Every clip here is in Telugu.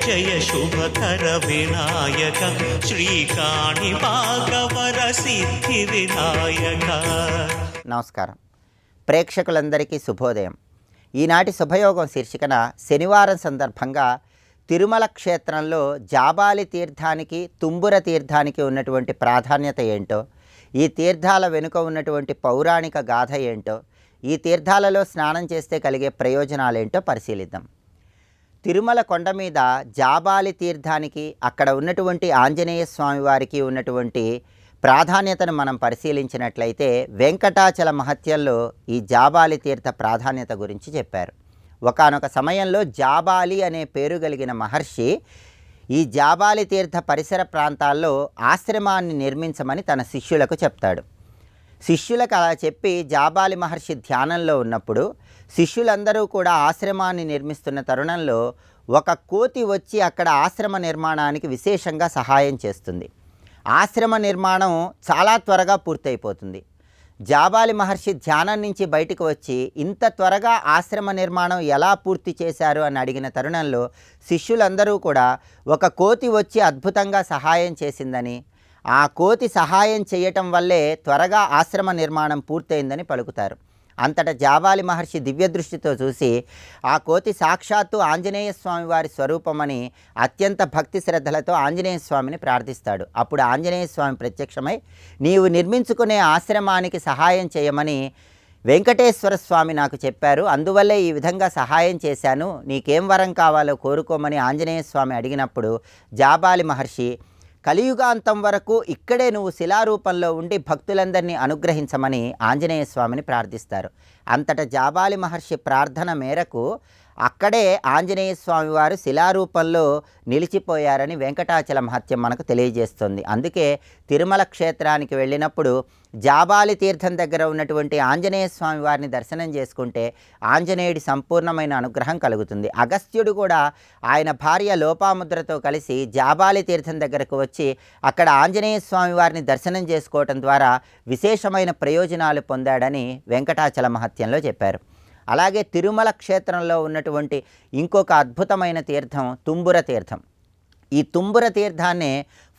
జయ శుభకర వినాయక శ్రీకాణి భాగవర సిద్ధి వినాయక. నమస్కారం. ప్రేక్షకులందరికీ శుభోదయం. ఈనాటి శుభయోగం శీర్షికన శనివారం సందర్భంగా తిరుమల క్షేత్రంలో జాబాలి తీర్థానికి తుంబుర తీర్థానికి ఉన్నటువంటి ప్రాధాన్యత ఏంటో, ఈ తీర్థాల వెనుక ఉన్నటువంటి పౌరాణిక గాథ ఏంటో, ఈ తీర్థాలలో స్నానం చేస్తే కలిగే ప్రయోజనాలేంటో పరిశీలిద్దాం. తిరుమల కొండ మీద జాబాలి తీర్థానికి అక్కడ ఉన్నటువంటి ఆంజనేయ స్వామి వారికి ఉన్నటువంటి ప్రాధాన్యతను మనం పరిశీలించినట్లయితే వెంకటాచల మహత్యంలో ఈ జాబాలి తీర్థ ప్రాధాన్యత గురించి చెప్పారు. ఒకానొక సమయంలో జాబాలి అనే పేరు కలిగిన మహర్షి ఈ జాబాలి తీర్థ పరిసర ప్రాంతాల్లో ఆశ్రమాన్ని నిర్మించమని తన శిష్యులకు చెప్తాడు. శిష్యులకు అలా చెప్పి జాబాలి మహర్షి ధ్యానంలో ఉన్నప్పుడు శిష్యులందరూ కూడా ఆశ్రమాన్ని నిర్మిస్తున్న తరుణంలో ఒక కోతి వచ్చి అక్కడ ఆశ్రమ నిర్మాణానికి విశేషంగా సహాయం చేస్తుంది. ఆశ్రమ నిర్మాణం చాలా త్వరగా పూర్తయిపోతుంది. జాబాలి మహర్షి ధ్యానం నుంచి బయటకు వచ్చి ఇంత త్వరగా ఆశ్రమ నిర్మాణం ఎలా పూర్తి చేశారు అని అడిగిన తరుణంలో శిష్యులందరూ కూడా ఒక కోతి వచ్చి అద్భుతంగా సహాయం చేసిందని, ఆ కోతి సహాయం చేయటం వల్లే త్వరగా ఆశ్రమ నిర్మాణం పూర్తయిందని పలుకుతారు. అంతటా జాబాలి మహర్షి దివ్య దృష్టితో చూసి ఆ కోతి సాక్షాత్తు ఆంజనేయ స్వామి వారి స్వరూపమని అత్యంత భక్తి శ్రద్ధలతో ఆంజనేయ స్వామిని ప్రార్థిస్తాడు. అప్పుడు ఆంజనేయ స్వామి ప్రత్యక్షమై నీవు నిర్మించుకునే ఆశ్రమానికి సహాయం చేయమని వెంకటేశ్వర స్వామి నాకు చెప్పారు, అందువల్లే ఈ విధంగా సహాయం చేశాను, నీకేం వరం కావాలో కోరుకోమని ఆంజనేయ స్వామి అడిగినప్పుడు జాబాలి మహర్షి కలియుగాంతం వరకు ఇక్కడే నువ్వు శిలారూపంలో ఉండి భక్తులందరినీ అనుగ్రహించమని ఆంజనేయ స్వామిని ప్రార్థిస్తారు. అంతటా జాబాలి మహర్షి ప్రార్థన మేరకు అక్కడే ఆంజనేయ స్వామి వారు శిలారూపంలో నిలిచిపోయారని వెంకటాచల మహత్యం మనకు తెలియజేస్తుంది. అందుకే తిరుమల క్షేత్రానికి వెళ్ళినప్పుడు జాబాలి తీర్థం దగ్గర ఉన్నటువంటి ఆంజనేయ స్వామి వారిని దర్శనం చేసుకుంటే ఆంజనేయుడి సంపూర్ణమైన అనుగ్రహం కలుగుతుంది. అగస్త్యుడు కూడా ఆయన భార్య లోపాముద్రతో కలిసి జాబాలి తీర్థం దగ్గరకు వచ్చి అక్కడ ఆంజనేయ స్వామి వారిని దర్శనం చేసుకోవటం ద్వారా విశేషమైన ప్రయోజనాలు పొందాడని వెంకటాచల మహత్యంలో చెప్పారు. అలాగే తిరుమల క్షేత్రంలో ఉన్నటువంటి ఇంకొక అద్భుతమైన తీర్థం తుంబుర తీర్థం. ఈ తుంబుర తీర్థాన్నే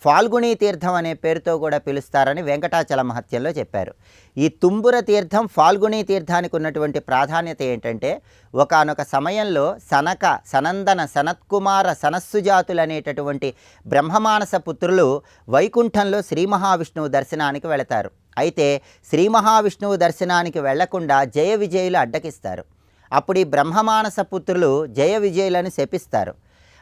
ఫాల్గుణీ తీర్థం అనే పేరుతో కూడా పిలుస్తారని వెంకటాచల మహత్యంలో చెప్పారు. ఈ తుంబుర తీర్థం ఫాల్గుణీ తీర్థానికి ఉన్నటువంటి ప్రాధాన్యత ఏంటంటే ఒకానొక సమయంలో సనక, సనందన, సనత్కుమార, సనస్సుజాతులు అనేటటువంటి బ్రహ్మమానస పుత్రులు వైకుంఠంలో శ్రీ మహావిష్ణువు దర్శనానికి వెళతారు. అయితే శ్రీ మహావిష్ణువు దర్శనానికి వెళ్లకుండా జయ విజయులు అడ్డకిస్తారు. అప్పుడు ఈ బ్రహ్మమానస పుత్రులు జయ విజయులను శపిస్తారు.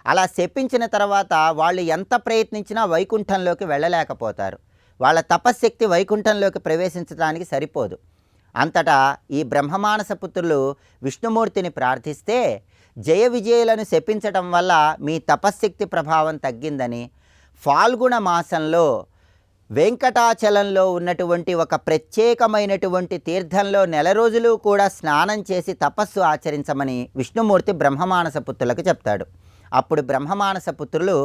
అలా శపించిన తర్వాత వాళ్ళు ఎంత ప్రయత్నించినా వైకుంఠంలోకి వెళ్ళలేకపోతారు. వాళ్ళ తపశ్శక్తి వైకుంఠంలోకి ప్రవేశించడానికి సరిపోదు. అంతటా ఈ బ్రహ్మమానస పుత్రులు విష్ణుమూర్తిని ప్రార్థిస్తే జయ విజయులను శపించటం వల్ల మీ తపశ్శక్తి ప్రభావం తగ్గిందని ఫాల్గుణ మాసంలో వెంకటాచలంలో ఉన్నటువంటి ఒక ప్రత్యేకమైనటువంటి తీర్థంలో నెల రోజులు కూడా స్నానం చేసి తపస్సు ఆచరించమని విష్ణుమూర్తి బ్రహ్మమానస పుత్రులకు చెప్తాడు. అప్పుడు బ్రహ్మమానస పుత్రులు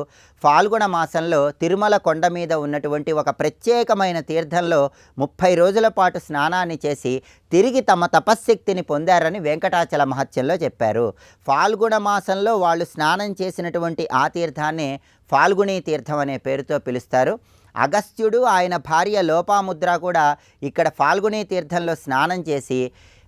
ఫాల్గుణ మాసంలో తిరుమల కొండ మీద ఉన్నటువంటి ఒక ప్రత్యేకమైన తీర్థంలో 30 రోజుల పాటు స్నానాన్ని చేసి తిరిగి తమ తపశ్శక్తిని పొందారని వెంకటాచల మహత్యంలో చెప్పారు. ఫాల్గుణ మాసంలో వాళ్ళు స్నానం చేసినటువంటి ఆ తీర్థాన్ని ఫాల్గుణీ తీర్థం అనే పేరుతో పిలుస్తారు. అగస్త్యుడు ఆయన భార్య లోపాముద్ర కూడా ఇక్కడ ఫాల్గుణీ తీర్థంలో స్నానం చేసి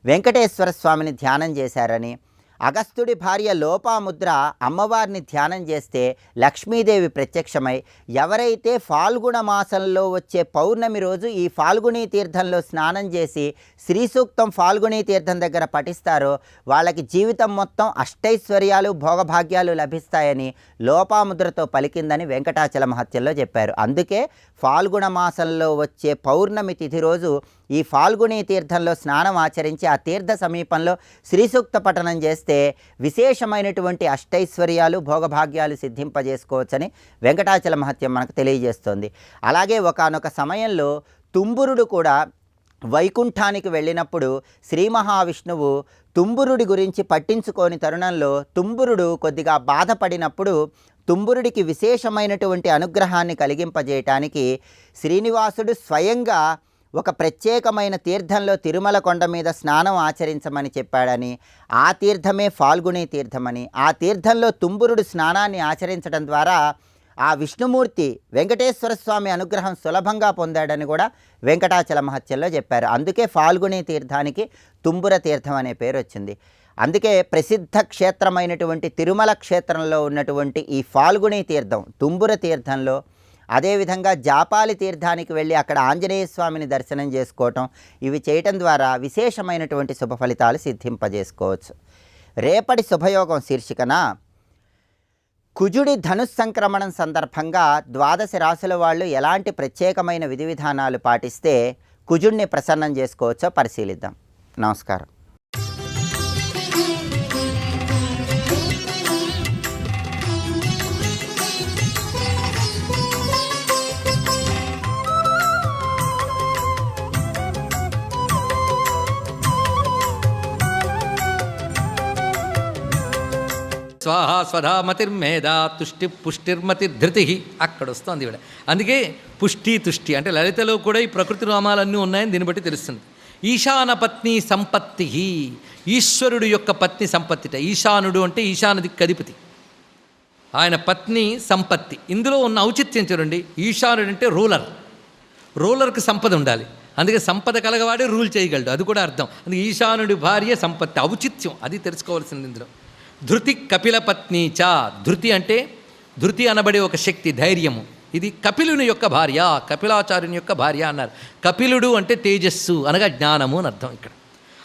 వెంకటేశ్వర స్వామిని ధ్యానం చేశారని, అగస్త్యుడి భార్య లోపాముద్ర అమ్మవారిని ధ్యానం చేస్తే లక్ష్మీదేవి ప్రత్యక్షమై ఎవరైతే ఫాల్గుణ మాసంలో వచ్చే పౌర్ణమి రోజు ఈ ఫాల్గుణీ తీర్థంలో స్నానం చేసి శ్రీ సూక్తం ఫాల్గుణీ తీర్థం దగ్గర పఠిస్తారో వాళ్ళకి జీవితం మొత్తం అష్టైశ్వర్యాలు భోగభాగ్యాలు లభిస్తాయని లోపాముద్రతో పలికిందని వెంకటాచల మహత్యంలో చెప్పారు. అందుకే ఫాల్గుణ మాసంలో వచ్చే పౌర్ణమి తిథి రోజు ఈ ఫాల్గుణీ తీర్థంలో స్నానం ఆచరించి ఆ తీర్థ సమీపంలో శ్రీ సూక్త పఠనం చేస్తే విశేషమైనటువంటి అష్టైశ్వర్యాలు భోగభాగ్యాలు సిద్ధింపజేసుకోవచ్చని వెంకటాచల మహత్యం మనకు తెలియజేస్తోంది. అలాగే ఒకానొక సమయంలో తుంబురుడు కూడా వైకుంఠానికి వెళ్ళినప్పుడు శ్రీ మహావిష్ణువు తుంబురుడి గురించి పట్టించుకోని తరుణంలో తుంబురుడు కొద్దిగా బాధపడినప్పుడు తుంబురుడికి విశేషమైనటువంటి అనుగ్రహాన్ని కలిగింపజేయటానికి శ్రీనివాసుడు స్వయంగా ఒక ప్రత్యేకమైన తీర్థంలో తిరుమల కొండ మీద స్నానం ఆచరించమని చెప్పాడని, ఆ తీర్థమే ఫాల్గుణి తీర్థమని, ఆ తీర్థంలో తుంబురుడు స్నానాన్ని ఆచరించడం ద్వారా ఆ విష్ణుమూర్తి వెంకటేశ్వర స్వామి అనుగ్రహం సులభంగా పొందాడని కూడా వెంకటాచల మహత్యంలో చెప్పారు. అందుకే ఫాల్గుణి తీర్థానికి తుంబుర తీర్థం అనే పేరు వచ్చింది. అందుకే ప్రసిద్ధ క్షేత్రమైనటువంటి తిరుమల క్షేత్రంలో ఉన్నటువంటి ఈ ఫాల్గుణి తీర్థం తుంబుర తీర్థంలో, అదేవిధంగా జాపాలి తీర్థానికి వెళ్ళి అక్కడ ఆంజనేయ స్వామిని దర్శనం చేసుకోవటం, ఇవి చేయటం ద్వారా విశేషమైనటువంటి శుభ ఫలితాలు సిద్ధింపజేసుకోవచ్చు. రేపటి శుభయోగం శీర్షికన కుజుడి ధనుస్సంక్రమణం సందర్భంగా ద్వాదశ రాశుల వాళ్ళు ఎలాంటి ప్రత్యేకమైన విధి విధానాలు పాటిస్తే కుజుడిని ప్రసన్నం చేసుకోవచ్చో పరిశీలిద్దాం. నమస్కారం. స్వాహా స్వధా మతిర్మేధ తుష్టి పుష్టిర్మతిర్ధృతి అక్కడ వస్తుంది ఇవిడ. అందుకే పుష్టి తుష్టి అంటే లలితలో కూడా ఈ ప్రకృతి నామాలన్నీ ఉన్నాయని దీన్ని బట్టి తెలుస్తుంది. ఈశాన పత్ని సంపత్తి, ఈశ్వరుడు యొక్క పత్ని సంపత్తిట. ఈశానుడు అంటే ఈశాన దిక్కధిపతి, ఆయన పత్ని సంపత్తి. ఇందులో ఉన్న ఔచిత్యం చూడండి. ఈశానుడు అంటే రూలర్కి సంపద ఉండాలి. అందుకే సంపద కలగవాడే రూల్ చేయగలడు, అది కూడా అర్థం. అందుకే ఈశానుడి భార్య సంపత్తి, ఔచిత్యం అది తెలుసుకోవాల్సింది ఇందులో. ధృతి కపిల పత్ని చ, ధృతి అంటే ధృతి అనబడే ఒక శక్తి, ధైర్యము. ఇది కపిలుని యొక్క భార్య, కపిలాచార్యుని యొక్క భార్య అన్నారు. కపిలుడు అంటే తేజస్సు అనగా జ్ఞానము అని అర్థం ఇక్కడ.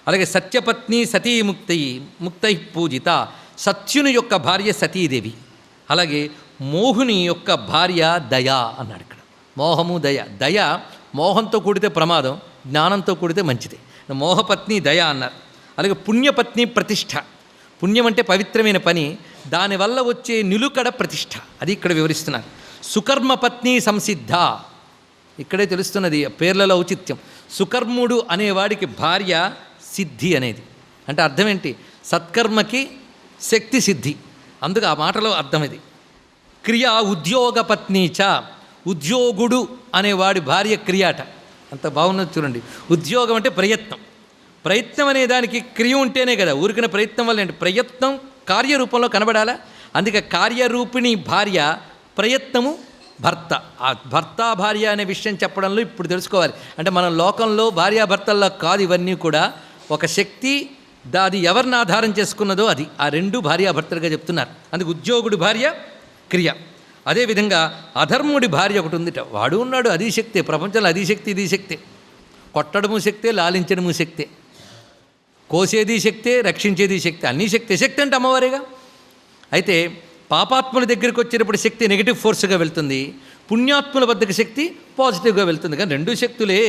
అలాగే సత్యపత్ని సతీ ముక్తై పూజిత, సత్యుని యొక్క భార్య సతీదేవి. అలాగే మోహుని యొక్క భార్య దయ అన్నాడు ఇక్కడ. మోహము దయ. దయ మోహంతో కూడితే ప్రమాదం, జ్ఞానంతో కూడితే మంచిది. మోహపత్ని దయ అన్నారు. అలాగే పుణ్యపత్ని ప్రతిష్ఠ. పుణ్యం అంటే పవిత్రమైన పని, దానివల్ల వచ్చే నిలుకడ ప్రతిష్ఠ, అది ఇక్కడ వివరిస్తున్నారు. సుకర్మపత్ని సంసిద్ధ, ఇక్కడే తెలుస్తున్నది పేర్లలో ఔచిత్యం. సుకర్ముడు అనేవాడికి భార్య సిద్ధి అనేది. అంటే అర్థం ఏంటి? సత్కర్మకి శక్తి సిద్ధి, అందుకు ఆ మాటలో అర్థం ఇది. క్రియ ఉద్యోగపత్ని చ, ఉద్యోగుడు అనేవాడి భార్య క్రియాట. అంత బాగున్నది చూడండి. ఉద్యోగం అంటే ప్రయత్నం అనే దానికి క్రియ ఉంటేనే కదా, ఊరికిన ప్రయత్నం వల్ల ఏంటి? ప్రయత్నం కార్యరూపంలో కనబడాలా. అందుకే కార్యరూపిణి భార్య, ప్రయత్నము భర్త. ఆ భర్త భార్య అనే విషయం చెప్పడంలో ఇప్పుడు తెలుసుకోవాలి. అంటే మన లోకంలో భార్యాభర్తల్లో కాదు, ఇవన్నీ కూడా ఒక శక్తి, అది ఎవరిని ఆధారం చేసుకున్నదో అది. ఆ రెండు భార్యాభర్తలుగా చెప్తున్నారు. అందుకు ఉద్యోగుడి భార్య క్రియ. అదేవిధంగా అధర్ముడి భార్య ఒకటి ఉందిట, వాడు ఉన్నాడు, అది శక్తే. ప్రపంచంలో అది శక్తి, ఇది శక్తే. కొట్టడము శక్తే, లాలించడము శక్తే. కోసేది శక్తే, రక్షించేది శక్తి, అన్నీ శక్తి. శక్తి అంటే అమ్మవారిగా. అయితే పాపాత్ముల దగ్గరికి వచ్చేటప్పుడు శక్తి నెగిటివ్ ఫోర్స్గా వెళ్తుంది, పుణ్యాత్ముల వద్దకు శక్తి పాజిటివ్గా వెళ్తుంది. కానీ రెండు శక్తులే.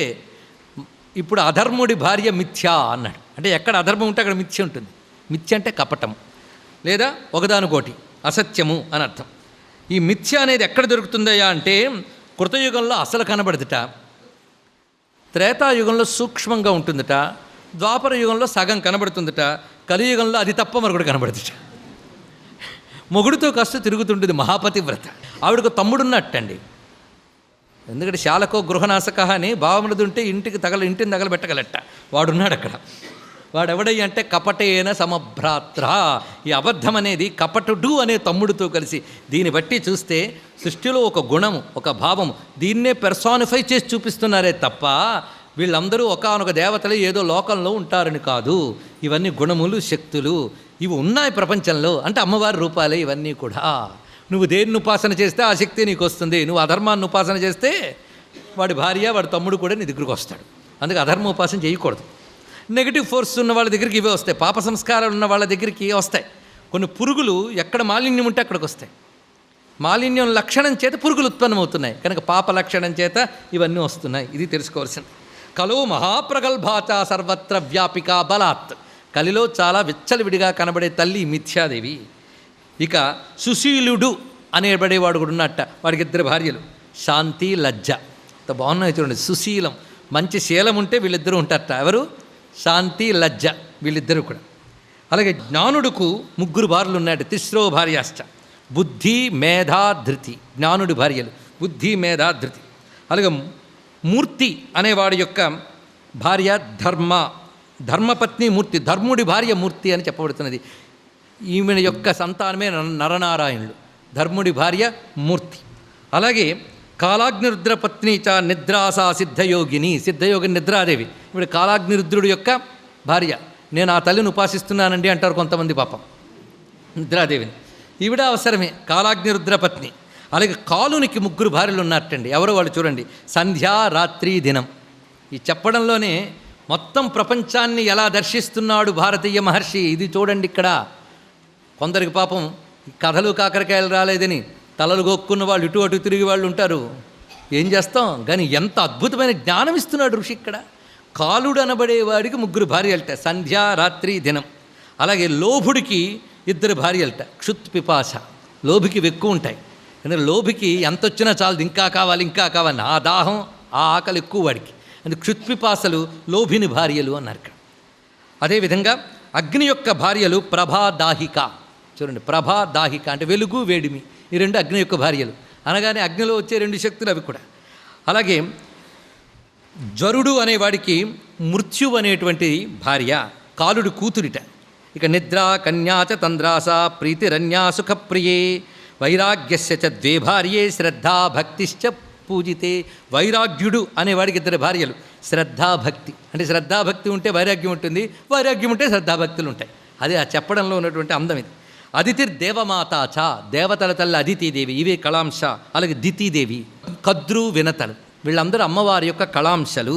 ఇప్పుడు అధర్ముడి భార్య మిథ్య అన్నాడు. అంటే ఎక్కడ అధర్మం ఉంటే అక్కడ మిథ్య ఉంటుంది. మిథ్య అంటే కపటం లేదా ఒకదానికోటి అసత్యము అని అర్థం. ఈ మిథ్య అనేది ఎక్కడ దొరుకుతుందయ్యా అంటే కృతయుగంలో అసలు కనబడదుట, త్రేతాయుగంలో సూక్ష్మంగా ఉంటుందట, ద్వాపర యుగంలో సగం కనబడుతుందట, కలియుగంలో అది తప్ప మరొకటి కనబడుతుందట. మొగుడితో కాస్త తిరుగుతుంటుంది మహాపతివ్రత. ఆవిడకు తమ్ముడున్నట్టండి. ఎందుకంటే శాలకో గృహనాశక అని బావమనది ఉంటే ఇంటిని తగలబెట్టగలట, వాడున్నాడు అక్కడ. వాడెవడయ్య అంటే కపటేన సమభ్రాత్ర. ఈ అబద్ధం అనేది కపటుడు అనే తమ్ముడితో కలిసి. దీన్ని బట్టి చూస్తే సృష్టిలో ఒక గుణము, ఒక భావము, దీన్నే పెర్సానిఫై చేసి చూపిస్తున్నారే తప్ప వీళ్ళందరూ ఒకానొక దేవతలు ఏదో లోకంలో ఉంటారని కాదు. ఇవన్నీ గుణములు, శక్తులు, ఇవి ఉన్నాయి ప్రపంచంలో. అంటే అమ్మవారి రూపాలే ఇవన్నీ కూడా. నువ్వు దేన్ని ఉపాసన చేస్తే ఆ శక్తి నీకు వస్తుంది. నువ్వు అధర్మాన్ని ఉపాసన చేస్తే వాడి భార్య, వాడి తమ్ముడు కూడా నీ దగ్గరికి వస్తాడు. అందుకే అధర్మ ఉపాసన చేయకూడదు. నెగిటివ్ ఫోర్స్ ఉన్న వాళ్ళ దగ్గరికి ఇవే వస్తాయి. పాప సంస్కారాలు ఉన్న వాళ్ళ దగ్గరికి వస్తాయి. కొన్ని పురుగులు ఎక్కడ మాలిన్యం ఉంటే అక్కడికి వస్తాయి. మాలిన్యం లక్షణం చేత పురుగులు ఉత్పన్నమవుతున్నాయి, కనుక పాప లక్షణం చేత ఇవన్నీ వస్తున్నాయి. ఇది తెలుసుకోవాల్సింది. కలో మహాప్రగల్భాచ సర్వత్ర వ్యాపిక బలాత్. కలిలో చాలా విచ్చలవిడిగా కనబడే తల్లి మిథ్యాదేవి. ఇక సుశీలుడు అనేబడేవాడు కూడా ఉన్నట్ట. వాడికి 2 భార్యలు, శాంతి, లజ్జ. అంత బాగున్నాయి చూడండి. సుశీలం, మంచి శీలం ఉంటే వీళ్ళిద్దరూ ఉంటారట. ఎవరు? శాంతి, లజ్జ, వీళ్ళిద్దరూ కూడా. అలాగే జ్ఞానుడుకు 3 భార్యలు ఉన్నాయట. తిస్రో భార్యాశ్చ బుద్ధి, మేధా, ధృతి. జ్ఞానుడి భార్యలు బుద్ధి, మేధా, ధృతి. అలాగే మూర్తి అనేవాడి యొక్క భార్య ధర్మ, ధర్మపత్ని మూర్తి, ధర్ముడి భార్య మూర్తి అని చెప్పబడుతున్నది. ఈమె యొక్క సంతానమే నరనారాయణులు, ధర్ముడి భార్య మూర్తి. అలాగే కాలాగ్నిరుద్రపత్ని చ నిద్రాసా సిద్ధయోగిని, సిద్ధయోగిని నిద్రాదేవి, ఇప్పుడు కాలాగ్నిరుద్రుడి యొక్క భార్య. నేను ఆ తల్లిని ఉపాసిస్తున్నానండి అంటారు కొంతమంది పాపం, నిద్రాదేవిని. ఈవిడ అవసరమే, కాలాగ్నిరుద్రపత్ని. అలాగే కాలునికి 3 భార్యలు ఉన్నట్టండి. ఎవరో వాళ్ళు చూడండి, సంధ్యా రాత్రి దినం. ఈ చెప్పడంలోనే మొత్తం ప్రపంచాన్ని ఎలా దర్శిస్తున్నాడు భారతీయ మహర్షి. ఇది చూడండి ఇక్కడ. కొందరికి పాపం కథలు కాకరకాయలు రాలేదని తలలు గోక్కున్న వాళ్ళు, ఇటు అటు తిరిగి వాళ్ళు ఉంటారు. ఏం చేస్తాం కానీ ఎంత అద్భుతమైన జ్ఞానం ఇస్తున్నాడు ఋషి ఇక్కడ. కాలుడు అనబడేవాడికి 3 భార్యలట, సంధ్యా రాత్రి దినం. అలాగే లోభుడికి 2 భార్యలట, క్షుత్ పిపాస. లోభికి ఎక్కువ ఉంటాయి, ఎందుకంటే లోభికి ఎంత వచ్చినా చాలదు, ఇంకా కావాలి ఇంకా కావాలి, ఆ దాహం ఆ ఆకలి ఎక్కువ వాడికి. అందుకే క్షుత్పిపాసలు లోభిని భార్యలు అన్నారు ఇక్కడ. అదేవిధంగా అగ్ని యొక్క భార్యలు ప్రభాదాహిక. చూడండి, ప్రభాదాహిక అంటే వెలుగు వేడిమి, ఈ 2 అగ్ని యొక్క భార్యలు. అనగానే అగ్నిలో వచ్చే 2 శక్తులు అవి కూడా. అలాగే జ్వరుడు అనేవాడికి మృత్యు అనేటువంటి భార్య, కాలుడు కూతురిట. ఇక నిద్ర కన్యాచ తంద్రాస ప్రీతిరన్యా సుఖప్రియే వైరాగ్యస్య చ 2 భార్యే శ్రద్ధా భక్తిశ్చ పూజితే. వైరాగ్యుడు అనేవాడికి 2 భార్యలు, శ్రద్ధాభక్తి. అంటే శ్రద్ధాభక్తి ఉంటే వైరాగ్యం ఉంటుంది, వైరాగ్యం ఉంటే శ్రద్ధాభక్తులు ఉంటాయి. అదే ఆ చెప్పడంలో ఉన్నటువంటి అందం ఇది. అదితిర్దేవమాతాచ, దేవతల తల్లి అదితిదేవి, ఇవే కళాంశ. అలాగే దితిదేవి, కద్రు వినతలు, వీళ్ళందరూ అమ్మవారి యొక్క కళాంశలు.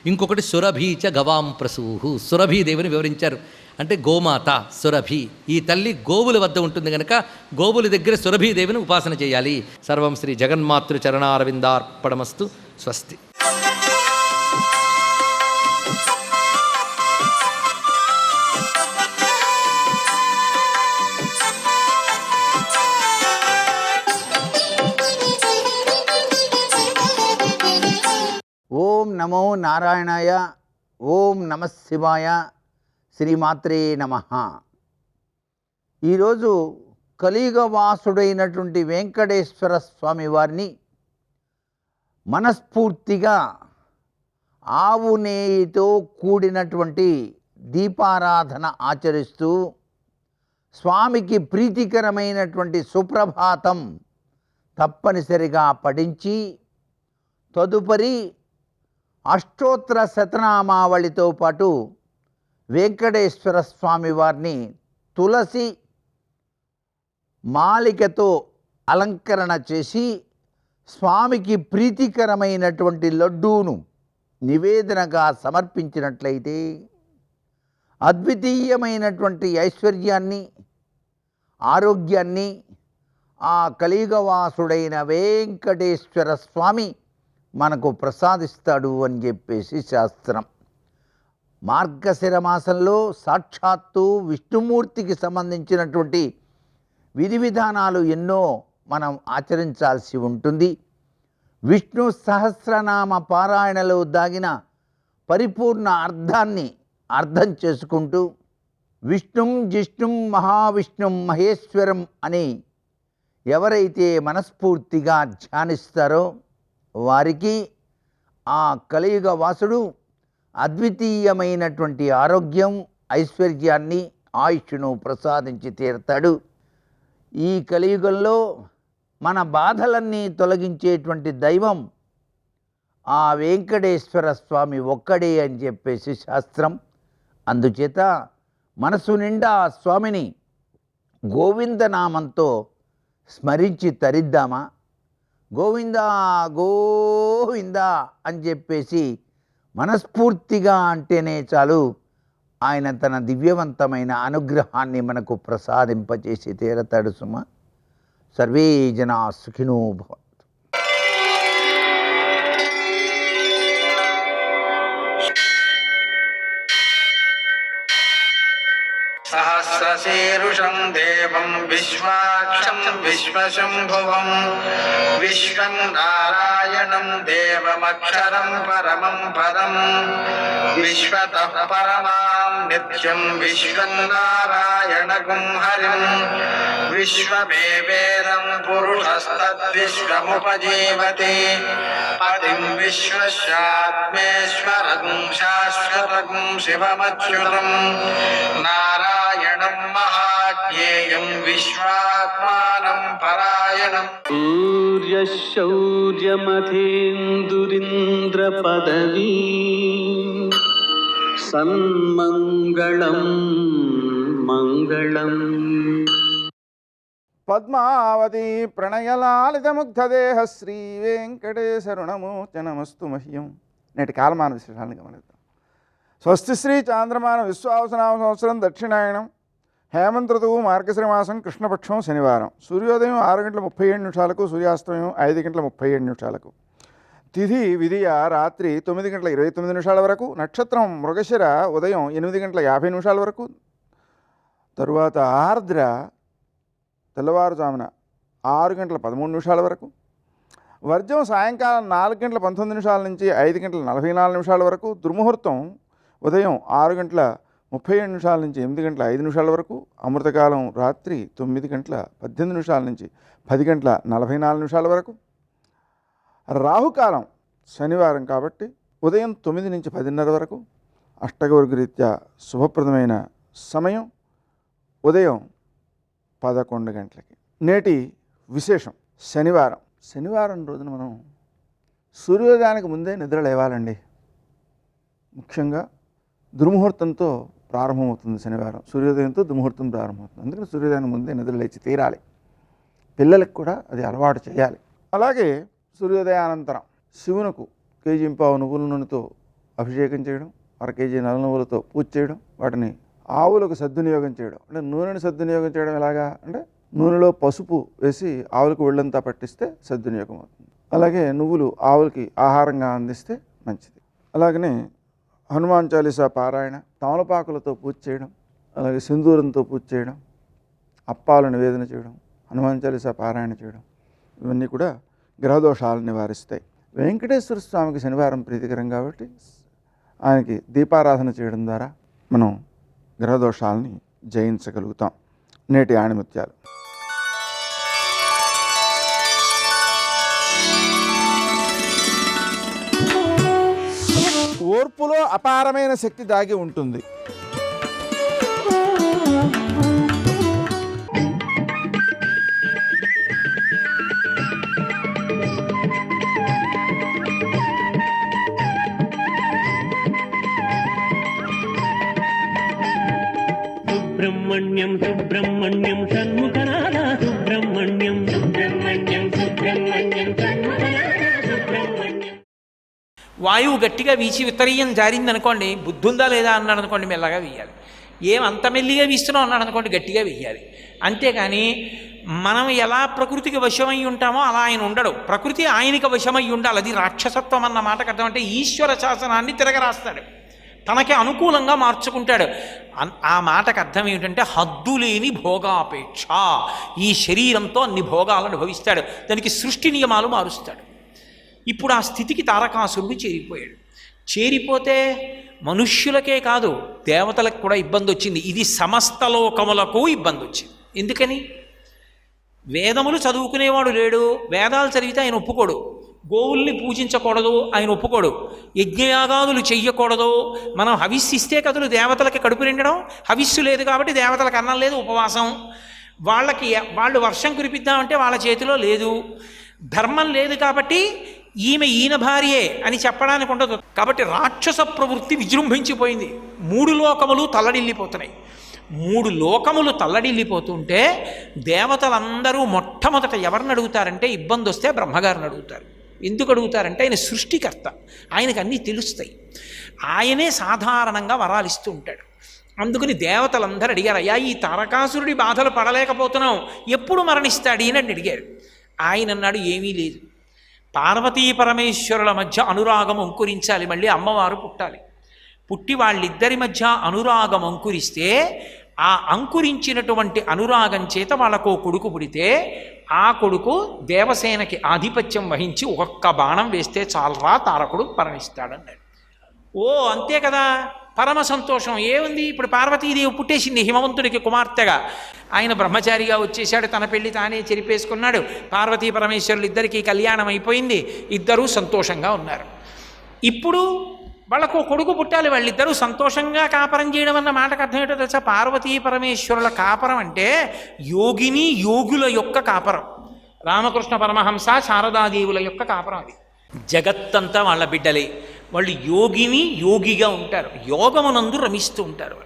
ఇంకొకటి సురభీచ గవాం ప్రసూహు, సురభీదేవిని వివరించారు. అంటే గోమాత సురభి. ఈ తల్లి గోవుల వద్ద ఉంటుంది కనుక గోవుల దగ్గర సురభీదేవిని ఉపాసన చేయాలి. సర్వం శ్రీ జగన్మాతృ చరణారవిందార్పణమస్తు. స్వస్తి. ఓం నమో నారాయణాయ. ఓం నమః శివాయ. శ్రీమాత్రే నమః. ఈరోజు కలియుగవాసుడైనటువంటి వెంకటేశ్వర స్వామి వారిని మనస్ఫూర్తిగా ఆవు నేయితో కూడినటువంటి దీపారాధన ఆచరిస్తూ స్వామికి ప్రీతికరమైనటువంటి సుప్రభాతం తప్పనిసరిగా పఠించి తదుపరి అష్టోత్తర శతనామావళితో పాటు వెంకటేశ్వర స్వామి వారిని తులసి మాలికతో అలంకరణ చేసి స్వామికి ప్రీతికరమైనటువంటి లడ్డూను నివేదనగా సమర్పించినట్లయితే అద్వితీయమైనటువంటి ఐశ్వర్యాన్ని, ఆరోగ్యాన్ని ఆ కలియుగవాసుడైన వెంకటేశ్వర స్వామి మనకు ప్రసాదిస్తాడు అని చెప్పేసి శాస్త్రం. మార్గశిర మాసంలో సాక్షాత్తు విష్ణుమూర్తికి సంబంధించినటువంటి విధి విధానాలు ఎన్నో మనం ఆచరించాల్సి ఉంటుంది. విష్ణు సహస్రనామ పారాయణలో దాగిన పరిపూర్ణ అర్థాన్ని అర్థం చేసుకుంటూ విష్ణుం జిష్ణుం మహావిష్ణుం మహేశ్వరం అని ఎవరైతే మనస్ఫూర్తిగా ధ్యానిస్తారో వారికి ఆ కలియుగ వాసుడు అద్వితీయమైనటువంటి ఆరోగ్యం, ఐశ్వర్యాన్ని, ఆయుష్ను ప్రసాదించి తీరుతాడు. ఈ కలియుగంలో మన బాధలన్నీ తొలగించేటువంటి దైవం ఆ వెంకటేశ్వర స్వామి ఒక్కడే అని చెప్పేసి శాస్త్రం. అందుచేత మనసు నిండా ఆ స్వామిని గోవిందనామంతో స్మరించి తరిద్దామా? గోవిందా గోవిందా అని చెప్పేసి మనస్ఫూర్తిగా అంటేనే చాలు, ఆయన తన దివ్యవంతమైన అనుగ్రహాన్ని మనకు ప్రసాదింపచేసి తీరతాడు సుమ. సర్వే జనా సుఖినో భవంతు. सहस्रशीर्षं देवं विश्वाक्षं विश्वशम्भुवं विश्वं नारायणं देवमक्षरं परमं पदं विश्वतः परमां नित्यं विश्वं नारायणगुं हरिं विश्वमेवेदं पुरुषस्तद्विश्वमुपजीवति पतिं विश्वस्यात्मेश्वरं शाश्वतं शिवमच्युतं नारायणं महाज्ञेयं विश्वात्मानं परायणम् सूर्यशौर्यमथेन्दुरिन्द्रपदवी सन्मङ्गलं मङ्गलम् పద్మావతి ప్రణయలాలితముగ్ధదేహ శ్రీ వెంకటేశరుణమూర్చనమస్తు మహ్యం. నేటి కాలమాన విశేషాలను గమనిద్దాం. స్వస్తి శ్రీ చాంద్రమాన విశ్వావసనామ సంవత్సరం దక్షిణాయనం హేమంత ఋతువు మార్గశిర మాసం కృష్ణపక్షం శనివారం. సూర్యోదయం 6:37 సూర్యాస్తమయం 5:37. తిథి విధియ రాత్రి 9:29 వరకు. నక్షత్రం మృగశిర ఉదయం 8:50 వరకు. తరువాత ఆర్ద్ర తెల్లవారుజామున 6:13 వరకు. వర్జం సాయంకాలం 4:19 నుంచి 5:44 వరకు. దుర్ముహూర్తం ఉదయం 6:37 నుంచి 8:05 వరకు. అమృతకాలం రాత్రి 9:18 నుంచి 10:44 వరకు. రాహుకాలం శనివారం కాబట్టి ఉదయం 9 నుంచి 10:30 వరకు. అష్టగవర్గ రీత్యా శుభప్రదమైన సమయం ఉదయం 11 గంటలకి. నేటి విశేషం శనివారం. శనివారం రోజున మనం సూర్యోదయానికి ముందే నిద్ర లేవాలండి. ముఖ్యంగా దుర్ముహూర్తంతో ప్రారంభమవుతుంది శనివారం. సూర్యోదయంతో దుర్ముహూర్తం ప్రారంభమవుతుంది. అందుకని సూర్యోదయానికి ముందే నిద్ర లేచి తీరాలి. పిల్లలకు కూడా అది అలవాటు చేయాలి. అలాగే సూర్యోదయానంతరం శివునకు 1 కేజీ నువ్వుల నూనెతో అభిషేకం చేయడం, 1/2 కేజీ నల్ల నువ్వులతో పూజ చేయడం, వాటిని ఆవులకు సద్వినియోగం చేయడం. అంటే నూనెని సద్వినియోగం చేయడం ఎలాగా అంటే నూనెలో పసుపు వేసి ఆవులకు ఒళ్ళంతా పట్టిస్తే సద్వినియోగం అవుతుంది. అలాగే నువ్వులు ఆవులకి ఆహారంగా అందిస్తే మంచిది. అలాగనే హనుమాన్ చాలీసా పారాయణ, తమలపాకులతో పూజ చేయడం, అలాగే సింధూరంతో పూజ చేయడం, అప్పాలు నివేదన చేయడం, హనుమాన్ చాలీసా పారాయణ చేయడం, ఇవన్నీ కూడా గ్రహదోషాలను నివారిస్తాయి. వెంకటేశ్వర స్వామికి శనివారం ప్రీతికరం కాబట్టి ఆయనకి దీపారాధన చేయడం ద్వారా మనం గ్రహదోషాలని జయించగలుగుతాం. నేటి ఆణిముత్యాలు. ఓర్పులో అపారమైన శక్తి దాగి ఉంటుంది. సుబ్రహ్మణ్యం సుబ్రహ్మణ్యం షణ్ముఖనాథ సుబ్రహ్మణ్యం సుబ్రహ్మణ్యం సుబ్రహ్మణ్యం షణ్ముఖనాథ సుబ్రహ్మణ్యం. వాయువు గట్టిగా వీచి విత్తరీయం జారిందనుకోండి, బుద్ధుందా లేదా అన్నాడు అనుకోండి, మెల్లగా వెయ్యాలి. ఏమంత మెల్లిగా వీస్తున్నావు అన్నాడు అనుకోండి, గట్టిగా వెయ్యాలి. అంతేకాని మనం ఎలా ప్రకృతికి వశమై ఉంటామో అలా ఆయన ఉండడు. ప్రకృతి ఆయనకి వశమై ఉండాలి. అది రాక్షసత్వం అన్న మాటకు అర్థం. అంటే ఈశ్వర శాసనాన్ని తిరగరాస్తాడు, తనకి అనుకూలంగా మార్చుకుంటాడు. ఆ మాటకు అర్థం ఏమిటంటే హద్దు లేని భోగాపేక్ష. ఈ శరీరంతో అన్ని భోగాలను అనుభవిస్తాడు, దానికి సృష్టి నియమాలు మారుస్తాడు. ఇప్పుడు ఆ స్థితికి తారకాసురుడు చేరిపోయాడు. చేరిపోతే మనుష్యులకే కాదు దేవతలకు కూడా ఇబ్బంది వచ్చింది. ఇది సమస్త లోకములకు ఇబ్బంది వచ్చింది. ఎందుకని? వేదములు చదువుకునేవాడు లేడు, వేదాలు చదివితే ఆయన ఒప్పుకోడు. గోవుల్ని పూజించకూడదు ఆయన ఒప్పుకోడు. యజ్ఞయాగాదులు చెయ్యకూడదు. మనం హవిస్సు ఇస్తే కదులు దేవతలకి కడుపు నిండడం. హవిస్సు లేదు కాబట్టి దేవతలకు అన్నం లేదు, ఉపవాసం. వాళ్ళు వర్షం కురిపిద్దామంటే వాళ్ళ చేతిలో లేదు. ధర్మం లేదు కాబట్టి ఈయన భార్యే అని చెప్పడానికి ఉండదు. కాబట్టి రాక్షస ప్రవృత్తి విజృంభించిపోయింది. 3 లోకములు తల్లడిల్లిపోతున్నాయి. 3 లోకములు తల్లడిల్లిపోతుంటే దేవతలందరూ మొట్టమొదట ఎవరిని అడుగుతారంటే, ఇబ్బంది వస్తే బ్రహ్మగారిని అడుగుతారు. ఎందుకు అడుగుతారంటే ఆయన సృష్టికర్త, ఆయనకు అన్నీ తెలుస్తాయి. ఆయనే సాధారణంగా వరాలు ఇస్తూ ఉంటాడు. అందుకని దేవతలందరూ అడిగారు, అయ్యా ఈ తారకాసురుడి బాధలు పడలేకపోతున్నాం, ఎప్పుడు మరణిస్తాడు అని అడిగారు. ఆయన అన్నాడు, ఏమీ లేదు, పార్వతీ పరమేశ్వరుల మధ్య అనురాగం అంకురించాలి, మళ్ళీ అమ్మవారు పుట్టాలి. పుట్టి వాళ్ళిద్దరి మధ్య అనురాగం అంకురిస్తే ఆ అంకురించినటువంటి అనురాగం చేత వాళ్ళకు కొడుకు పుడితే ఆ కొడుకు దేవసేనకి ఆధిపత్యం వహించి ఒక్క బాణం వేస్తే చాలరా తారకుడు పరమిస్తాడన్నాడు. ఓ అంతే కదా, పరమ సంతోషం. ఏముంది, ఇప్పుడు పార్వతీదేవి పుట్టేసింది హిమవంతుడికి కుమార్తెగా. ఆయన బ్రహ్మచారిగా వచ్చేసాడు, తన పెళ్లి తానే చెరిపేసుకున్నాడు. పార్వతీ పరమేశ్వరులు ఇద్దరికీ కళ్యాణం అయిపోయింది, ఇద్దరూ సంతోషంగా ఉన్నారు. ఇప్పుడు వాళ్ళకు కొడుకు పుట్టాలి, వాళ్ళిద్దరూ సంతోషంగా కాపరం చేయడం అన్న మాటకు అర్థం ఏంటో తెలుసా? పార్వతీ పరమేశ్వరుల కాపరం అంటే యోగిని యోగుల యొక్క కాపరం. రామకృష్ణ పరమహంస శారదాదేవుల యొక్క కాపరం అది. జగత్తంతా వాళ్ళ బిడ్డలే, వాళ్ళు యోగిని యోగిగా ఉంటారు, యోగమునందు రమిస్తూ ఉంటారు.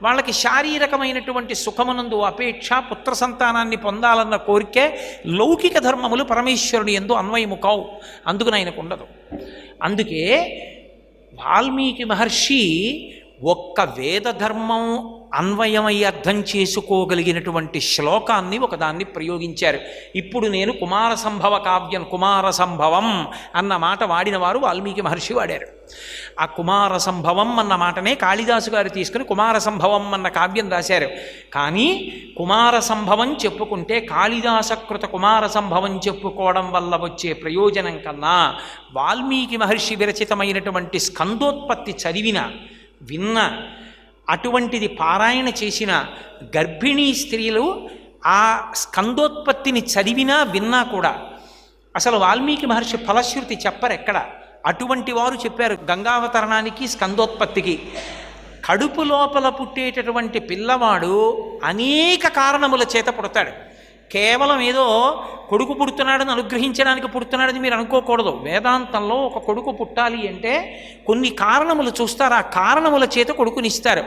వాళ్ళకి శారీరకమైనటువంటి సుఖమునందు అపేక్ష, పుత్ర సంతానాన్ని పొందాలన్న కోరికే లౌకిక ధర్మములు పరమేశ్వరుని యందు అన్వయము కావు, అందుకని ఆయనకు ఉండదు. అందుకే వాల్మీకి మహర్షి ఒక్క వేద ధర్మం అన్వయమై అర్థం చేసుకోగలిగినటువంటి శ్లోకాన్ని ఒకదాన్ని ప్రయోగించారు. ఇప్పుడు నేను కుమార సంభవ కావ్యం, కుమార సంభవం అన్న మాట వాడిన వారు వాల్మీకి మహర్షి వాడారు. ఆ కుమార సంభవం అన్న మాటనే కాళిదాసు గారు తీసుకుని కుమార సంభవం అన్న కావ్యం రాశారు. కానీ కుమార సంభవం చెప్పుకుంటే కాళిదాసకృత కుమార సంభవం చెప్పుకోవడం వల్ల వచ్చే ప్రయోజనం కన్నా వాల్మీకి మహర్షి విరచితమైనటువంటి స్కందోత్పత్తి చదివిన విన్న, అటువంటిది పారాయణ చేసిన గర్భిణీ స్త్రీలు ఆ స్కందోత్పత్తిని చదివినా విన్నా కూడా అసలు వాల్మీకి మహర్షి ఫలశ్రుతి చెప్పరు ఎక్కడ. అటువంటి వారు చెప్పారు గంగావతరణానికి, స్కందోత్పత్తికి. కడుపు లోపల పుట్టేటటువంటి పిల్లవాడు అనేక కారణముల చేత పుడతాడు. కేవలం ఏదో కొడుకు పుడుతున్నాడని అనుగ్రహించడానికి పుడుతున్నాడని మీరు అనుకోకూడదు. వేదాంతంలో ఒక కొడుకు పుట్టాలి అంటే కొన్ని కారణములు చూస్తారు, ఆ కారణముల చేత కొడుకునిస్తారు.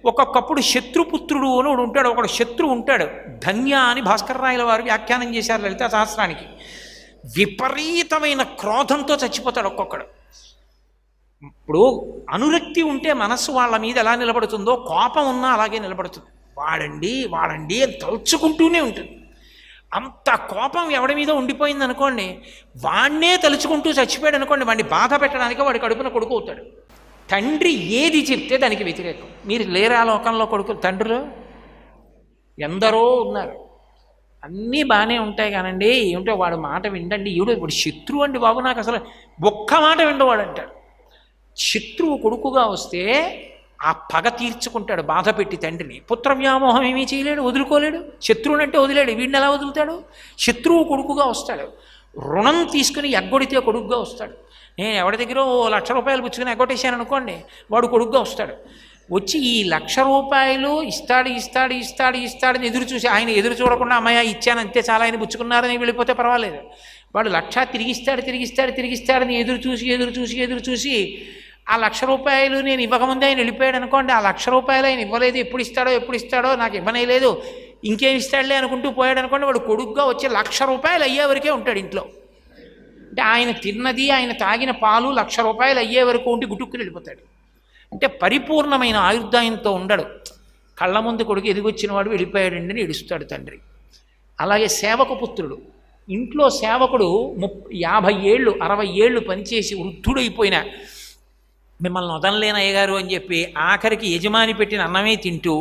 ఒక్కొక్కప్పుడు శత్రుపుత్రుడు అని ఒకడు ఉంటాడు, ఒకడు శత్రువు ఉంటాడు. ధన్య అని భాస్కర్ రాయల వారు వ్యాఖ్యానం చేశారు లలితా సహస్రానికి. విపరీతమైన క్రోధంతో చచ్చిపోతాడు ఒక్కొక్కడు. ఇప్పుడు అనురక్తి ఉంటే మనస్సు వాళ్ళ మీద ఎలా నిలబడుతుందో కోపం ఉన్నా అలాగే నిలబడుతుంది. వాడండి వాడండి అని తలుచుకుంటూనే ఉంటుంది. అంత కోపం ఎవడి మీద ఉండిపోయింది అనుకోండి, వాడినే తలుచుకుంటూ చచ్చిపోయాడు అనుకోండి, వాడిని బాధ పెట్టడానికి వాడి కడుపున కొడుకు అవుతాడు. తండ్రి ఏది చెప్తే దానికి వ్యతిరేకం. మీరు లేరా లోకంలో కొడుకులు తండ్రులు ఎందరో ఉన్నారు. అన్నీ బాగానే ఉంటాయి కానండి, ఏమిటో వాడు మాట విండండి, ఈవిడ ఇప్పుడు శత్రువు అండి బాబు, నాకు అసలు ఒక్క మాట విండవాడు అంటాడు. శత్రువు కొడుకుగా వస్తే ఆ పగ తీర్చుకుంటాడు బాధ పెట్టి తండ్రిని. పుత్ర వ్యామోహం ఏమీ చేయలేడు, వదులుకోలేడు. శత్రువునంటే వదిలేడు, వీడిని ఎలా వదులుతాడు? శత్రువు కొడుకుగా వస్తాడు. రుణం తీసుకుని ఎగ్గొడితే కొడుకుగా వస్తాడు. నేను ఎవరి దగ్గర 1,00,000 రూపాయలు పుచ్చుకుని ఎగ్గొట్టేశాను అనుకోండి, వాడు కొడుకుగా వస్తాడు. వచ్చి ఈ 1,00,000 రూపాయలు ఇస్తాడని ఎదురు చూసి, ఆయన ఎదురు చూడకుండా అమ్మయ్య ఇచ్చాను అంతే చాలా, ఆయన పుచ్చుకున్నారని వెళ్ళిపోతే పర్వాలేదు. వాడు 1,00,000 తిరిగిస్తాడని ఎదురు చూసి ఆ 1,00,000 రూపాయలు నేను ఇవ్వకముందే ఆయన వెళ్ళిపోయాడు అనుకోండి, ఆ 1,00,000 రూపాయలు ఆయన ఇవ్వలేదు, ఎప్పుడు ఇస్తాడో నాకు ఇవ్వనే లేదు, ఇంకేం ఇస్తాడులే అనుకుంటూ పోయాడు అనుకోండి, వాడు కొడుకుగా వచ్చి 1,00,000 రూపాయలు అయ్యే వరకే ఉంటాడు ఇంట్లో. అంటే ఆయన తిన్నది, ఆయన తాగిన పాలు 1,00,000 రూపాయలు అయ్యే వరకు ఉండి గుట్టుక్కుని వెళ్ళిపోతాడు. అంటే పరిపూర్ణమైన ఆయుర్దాయంతో ఉండడు. కళ్ళ ముందు కొడుకు ఎదిగొచ్చిన వాడు వెళ్ళిపోయాడండి అని ఏడుస్తాడు తండ్రి. అలాగే సేవక పుత్రుడు, ఇంట్లో సేవకుడు 50 ఏళ్ళు 60 ఏళ్ళు పనిచేసి వృద్ధుడైపోయిన, మిమ్మల్ని వదనలేని అయ్యగారు అని చెప్పి ఆఖరికి యజమాని పెట్టిన అన్నమే తింటూ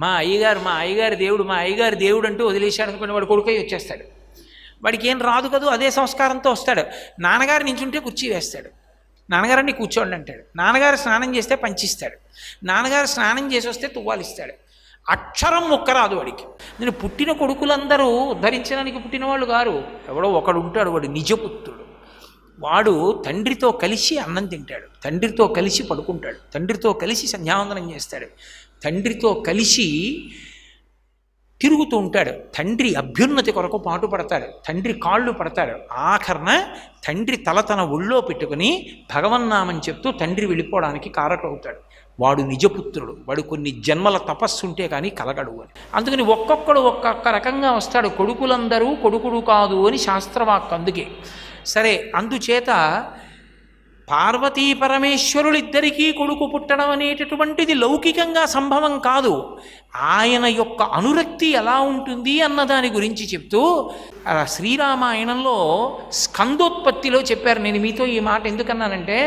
మా అయ్యగారు దేవుడు అంటూ వదిలేశాడు అనుకుని వాడు కొడుకై వచ్చేస్తాడు. వాడికి ఏం రాదు కదూ, అదే సంస్కారంతో వస్తాడు. నాన్నగారు నించుంటే కుర్చీ వేస్తాడు, నాన్నగారిని కూర్చోండి అంటాడు. నాన్నగారు స్నానం చేస్తే పంచిస్తాడు, నాన్నగారు స్నానం చేసి వస్తే తువ్వాలిస్తాడు. అక్షరం ఒక్కరాదు వాడికి. నేను పుట్టిన కొడుకులందరూ ఉద్ధరించడానికి పుట్టిన వాళ్ళు గారు, ఎవడో ఒకడు ఉంటాడు, వాడు నిజపుత్రుడు. వాడు తండ్రితో కలిసి అన్నం తింటాడు, తండ్రితో కలిసి పడుకుంటాడు, తండ్రితో కలిసి సంధ్యావందనం చేస్తాడు, తండ్రితో కలిసి తిరుగుతూ ఉంటాడు, తండ్రి అభ్యున్నతి కొరకు పాటుపడతాడు, తండ్రి కాళ్ళు పడతాడు. ఆఖరణ తండ్రి తల తన ఒళ్ళో పెట్టుకుని భగవన్నామని చెప్తూ తండ్రి వెళ్ళిపోవడానికి కారకుడవుతాడు. వాడు నిజపుత్రుడు, వాడు కొన్ని జన్మల తపస్సు ఉంటే కానీ కలగడు అని. అందుకని ఒక్కొక్కడు ఒక్కొక్క రకంగా వస్తాడు. కొడుకులందరూ కొడుకుడు కాదు అని శాస్త్రవాక్కు. అందుకే సరే, అందుచేత పార్వతీ పరమేశ్వరులిద్దరికీ కొడుకు పుట్టడం అనేటటువంటిది లౌకికంగా సంభవం కాదు. ఆయన యొక్క అనురక్తి ఎలా ఉంటుంది అన్న దాని గురించి చెప్తూ శ్రీరామాయణంలో స్కందోత్పత్తిలో చెప్పారు. నేను మీతో ఈ మాట ఎందుకన్నానంటే,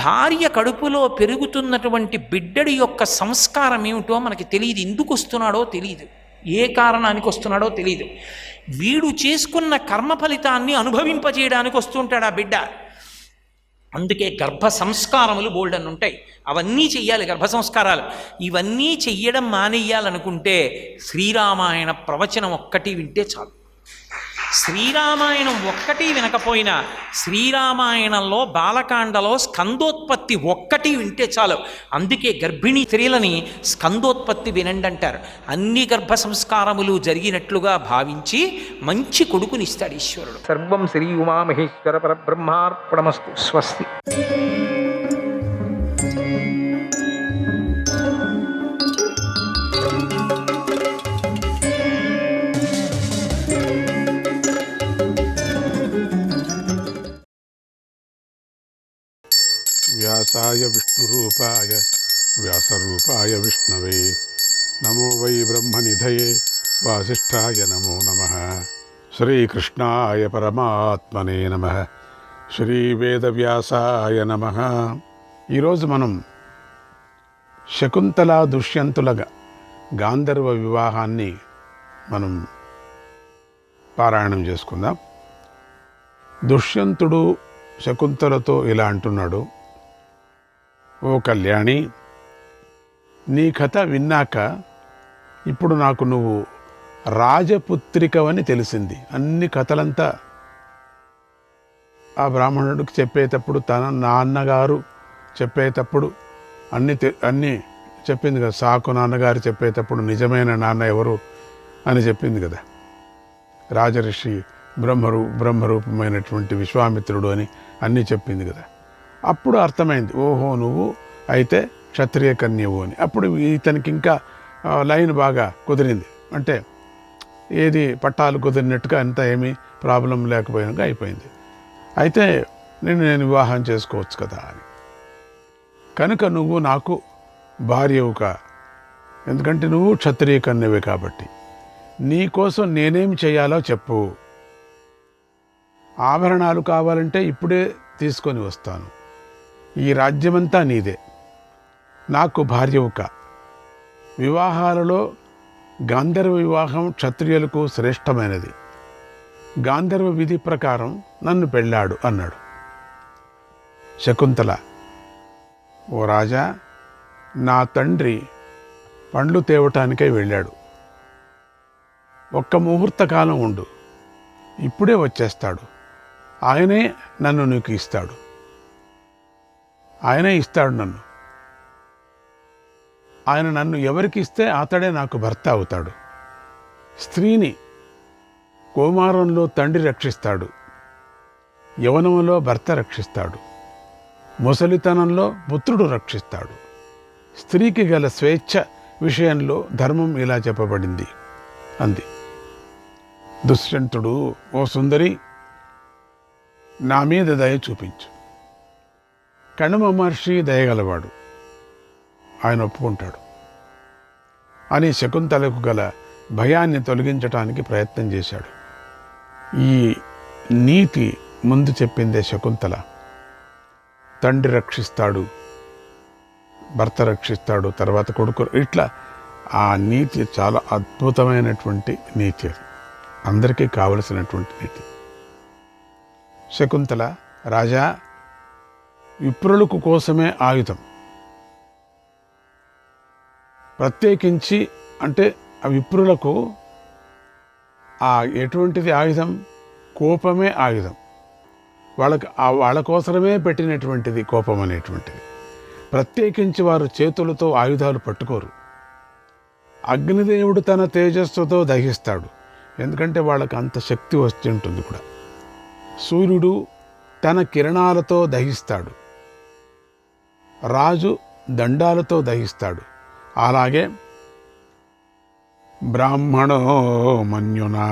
భార్య కడుపులో పెరుగుతున్నటువంటి బిడ్డడి యొక్క సంస్కారం ఏమిటో మనకి తెలియదు. ఎందుకు వస్తున్నాడో తెలియదు, ఏ కారణానికి వస్తున్నాడో తెలియదు. వీడు చేసుకున్న కర్మ ఫలితాన్ని అనుభవింపజేయడానికి వస్తుంటాడు ఆ బిడ్డ. అందుకే గర్భ సంస్కారములు బోల్డన్ ఉంటాయి, అవన్నీ చెయ్యాలి గర్భ సంస్కారాలు. ఇవన్నీ చెయ్యడం మానేయాలనుకుంటే శ్రీరామాయణ ప్రవచనం ఒక్కటి వింటే చాలు. శ్రీరామాయణం ఒక్కటి వినకపోయినా శ్రీరామాయణంలో బాలకాండలో స్కందోత్పత్తి ఒక్కటి వింటే చాలు. అందుకే గర్భిణీ స్త్రీలని స్కందోత్పత్తి వినండి అంటారు. అన్ని గర్భ సంస్కారములు జరిగినట్లుగా భావించి మంచి కొడుకునిస్తాడు ఈశ్వరుడు. సర్వం శ్రీ ఉమామహేశ్వర పరబ్రహ్మార్పణమస్తు. స్వస్తి. వ్యాసాయ విష్ణురూపాయ వ్యాసరూపాయ విష్ణవే నమో వై బ్రహ్మనిధయే వాసిష్ఠాయ నమో నమః. శ్రీకృష్ణాయ పరమాత్మనే నమః. శ్రీవేదవ్యాసాయ నమః. ఈరోజు మనం శకుంతల దుష్యంతుల గాంధర్వ వివాహాన్ని మనం పారాయణం చేసుకుందాం. దుష్యంతుడు శకుంతలతో ఇలా అంటున్నాడు, ఓ కళ్యాణి, నీ కథ విన్నాక ఇప్పుడు నాకు నువ్వు రాజపుత్రికవని తెలిసింది. అన్ని కథలంతా ఆ బ్రాహ్మణుడికి చెప్పేటప్పుడు, తన నాన్నగారు చెప్పేటప్పుడు అన్నీ చెప్పింది కదా. సాకు నాన్నగారు చెప్పేటప్పుడు నిజమైన నాన్న ఎవరు అని చెప్పింది కదా. రాజర్షి బ్రహ్మరూపమైనటువంటి విశ్వామిత్రుడు అని అన్నీ చెప్పింది కదా. అప్పుడు అర్థమైంది, ఓహో నువ్వు అయితే క్షత్రియ కన్యవు అని. అప్పుడు ఇతనికి ఇంకా లైన్ బాగా కుదిరింది. అంటే ఏది పట్టాలు కుదిరినట్టుగా అంత ఏమీ ప్రాబ్లం లేకపోయినాక అయిపోయింది. అయితే నేను వివాహం చేసుకోవచ్చు కదా అని. కనుక నువ్వు నాకు భార్యవుక, ఎందుకంటే నువ్వు క్షత్రియ కన్యవే కాబట్టి నీకోసం నేనేం చేయాలో చెప్పు. ఆభరణాలు కావాలంటే ఇప్పుడే తీసుకొని వస్తాను. ఈ రాజ్యమంతా నీదే, నాకు భార్యవుక. వివాహాలలో గాంధర్వ వివాహం క్షత్రియులకు శ్రేష్టమైనది. గాంధర్వ విధి ప్రకారం నన్ను పెళ్ళాడు అన్నాడు. శకుంతల, ఓ రాజా, నా తండ్రి పండ్లు తేవటానికై వెళ్ళాడు. ఒక్క ముహూర్త కాలం ఉండు, ఇప్పుడే వచ్చేస్తాడు. ఆయనే నన్ను నీకు ఇస్తాడు. ఆయనే ఇస్తాడు నన్ను. ఆయన నన్ను ఎవరికి ఇస్తే అతడే నాకు భర్త అవుతాడు. స్త్రీని కౌమారంలో తండ్రి రక్షిస్తాడు, యవనంలో భర్త రక్షిస్తాడు, ముసలితనంలో పుత్రుడు రక్షిస్తాడు. స్త్రీకి గల స్వేచ్ఛ విషయంలో ధర్మం ఇలా చెప్పబడింది అంది. దుష్యంతుడు, ఓ సుందరి, నా మీద దయ చూపించు. కణమ మహర్షి దయగలవాడు, ఆయన ఒప్పుకుంటాడు అని శకుంతలకు గల భయాన్ని తొలగించటానికి ప్రయత్నం చేశాడు. ఈ నీతి ముందు చెప్పిందే శకుంతల. తండ్రి రక్షిస్తాడు, భర్త రక్షిస్తాడు, తర్వాత కొడుకు, ఇట్లా ఆ నీతి చాలా అద్భుతమైనటువంటి నీతి. అది అందరికీ కావలసినటువంటి నీతి. శకుంతల, రాజా, విప్రులకు కోసమే ఆయుధం. ప్రత్యేకించి అంటే ఆ విప్రులకు ఎటువంటిది ఆయుధం? కోపమే ఆయుధం. వాళ్ళ కోసమే పెట్టినటువంటిది కోపం అనేటువంటిది. ప్రత్యేకించి వారు చేతులతో ఆయుధాలు పట్టుకోరు. అగ్నిదేవుడు తన తేజస్సుతో దహిస్తాడు, ఎందుకంటే వాళ్ళకి అంత శక్తి వచ్చి ఉంటుంది కూడా. సూర్యుడు తన కిరణాలతో దహిస్తాడు, రాజు దండాలతో దహిస్తాడు. అలాగే బ్రాహ్మణో మన్యునా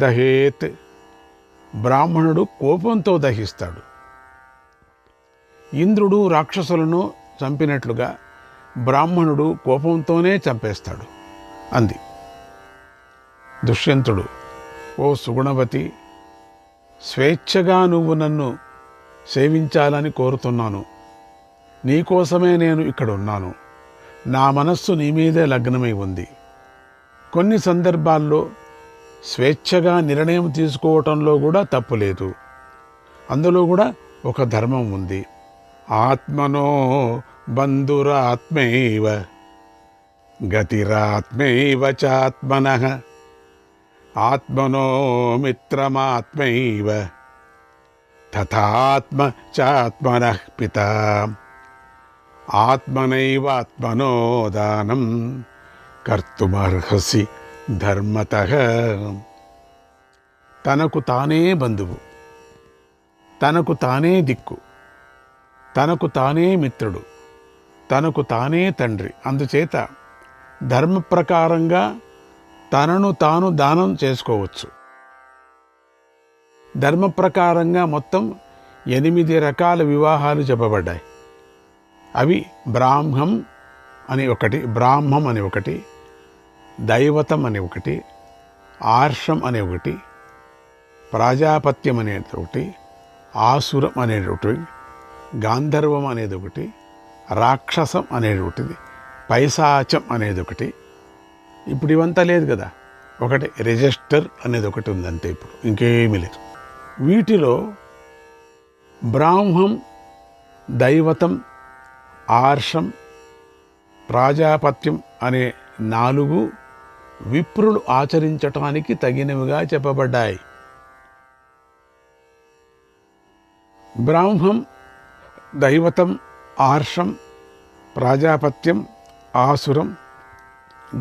దహేత్, బ్రాహ్మణుడు కోపంతో దహిస్తాడు. ఇంద్రుడు రాక్షసులను చంపినట్లుగా బ్రాహ్మణుడు కోపంతోనే చంపేస్తాడు అంది. దుష్యంతుడు, ఓ సుగుణవతి, స్వేచ్ఛగా నువ్వు నన్ను సేవించాలని కోరుతున్నాను. నీకోసమే నేను ఇక్కడ ఉన్నాను. నా మనస్సు నీ మీదే లగ్నమై ఉంది. కొన్ని సందర్భాల్లో స్వేచ్ఛగా నిర్ణయం తీసుకోవటంలో కూడా తప్పులేదు. అందులో కూడా ఒక ధర్మం ఉంది. ఆత్మనో బంధురాత్మైవ గతిరాత్మైవ చాత్మనః ఆత్మనో మిత్రమాత్మైవ తథాత్మ చాత్మనః పితా ఆత్మనైవాత్మనో దానం కర్తుమర్హసి ధర్మతః. తనకు తానే బంధువు, తనకు తానే దిక్కు, తనకు తానే మిత్రుడు, తనకు తానే తండ్రి. అందుచేత ధర్మ ప్రకారంగా తనను తాను దానం చేసుకోవచ్చు. ధర్మ ప్రకారంగా మొత్తం 8 రకాల వివాహాలు చెప్పబడ్డాయి. అవి బ్రాహ్మం అని ఒకటి, దైవతం అని ఒకటి, ఆర్షం అనే ఒకటి, ప్రాజాపత్యం అనేది ఒకటి, ఆసురం అనేది ఒకటి, గాంధర్వం అనేది ఒకటి, రాక్షసం అనేది ఒకటి, పైశాచం అనేది ఒకటి. ఇప్పుడు ఇవంతా లేదు కదా, ఒకటి రిజిస్టర్ అనేది ఒకటి ఉందంతే. ఇప్పుడు ఇంకేమీ లేదు. వీటిలో బ్రాహ్మం, దైవతం, ఆర్షం, ప్రాజాపత్యం అనే 4 విప్రులు ఆచరించటానికి తగినవిగా చెప్పబడ్డాయి. బ్రాహ్మం, దైవతం, ఆర్షం, ప్రాజాపత్యం, ఆసురం,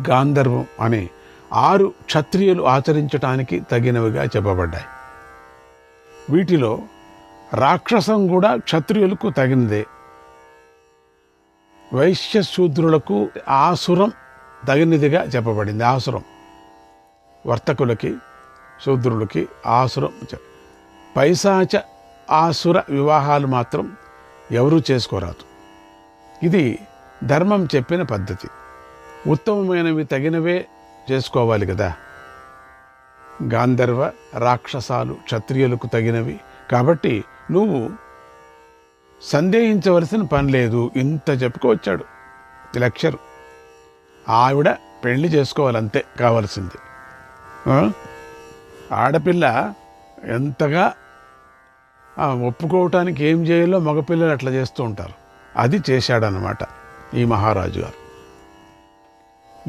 గాంధర్వం అనే 6 క్షత్రియులు ఆచరించటానికి తగినవిగా చెప్పబడ్డాయి. వీటిలో రాక్షసం కూడా క్షత్రియులకు తగినదే. వైశ్య శూద్రులకు ఆసురం తగినదిగా చెప్పబడింది. ఆసురం వర్తకులకి, శూద్రులకి ఆసురం. పైశాచ ఆసుర వివాహాలు మాత్రం ఎవరూ చేసుకోరాదు. ఇది ధర్మం చెప్పిన పద్ధతి. ఉత్తమమైనవి తగినవే చేసుకోవాలి కదా. గాంధర్వ, రాక్షసాలు క్షత్రియులకు తగినవి కాబట్టి నువ్వు సందేహించవలసిన పని లేదు. ఇంత చెప్పుకోవచ్చాడు లెక్చరు. ఆవిడ పెళ్లి చేసుకోవాలంతే కావాల్సింది. ఆడపిల్ల ఎంతగా ఒప్పుకోవటానికి ఏం చేయాలో మగపిల్లలు అట్లా చేస్తూ ఉంటారు. అది చేశాడనమాట ఈ మహారాజు గారు.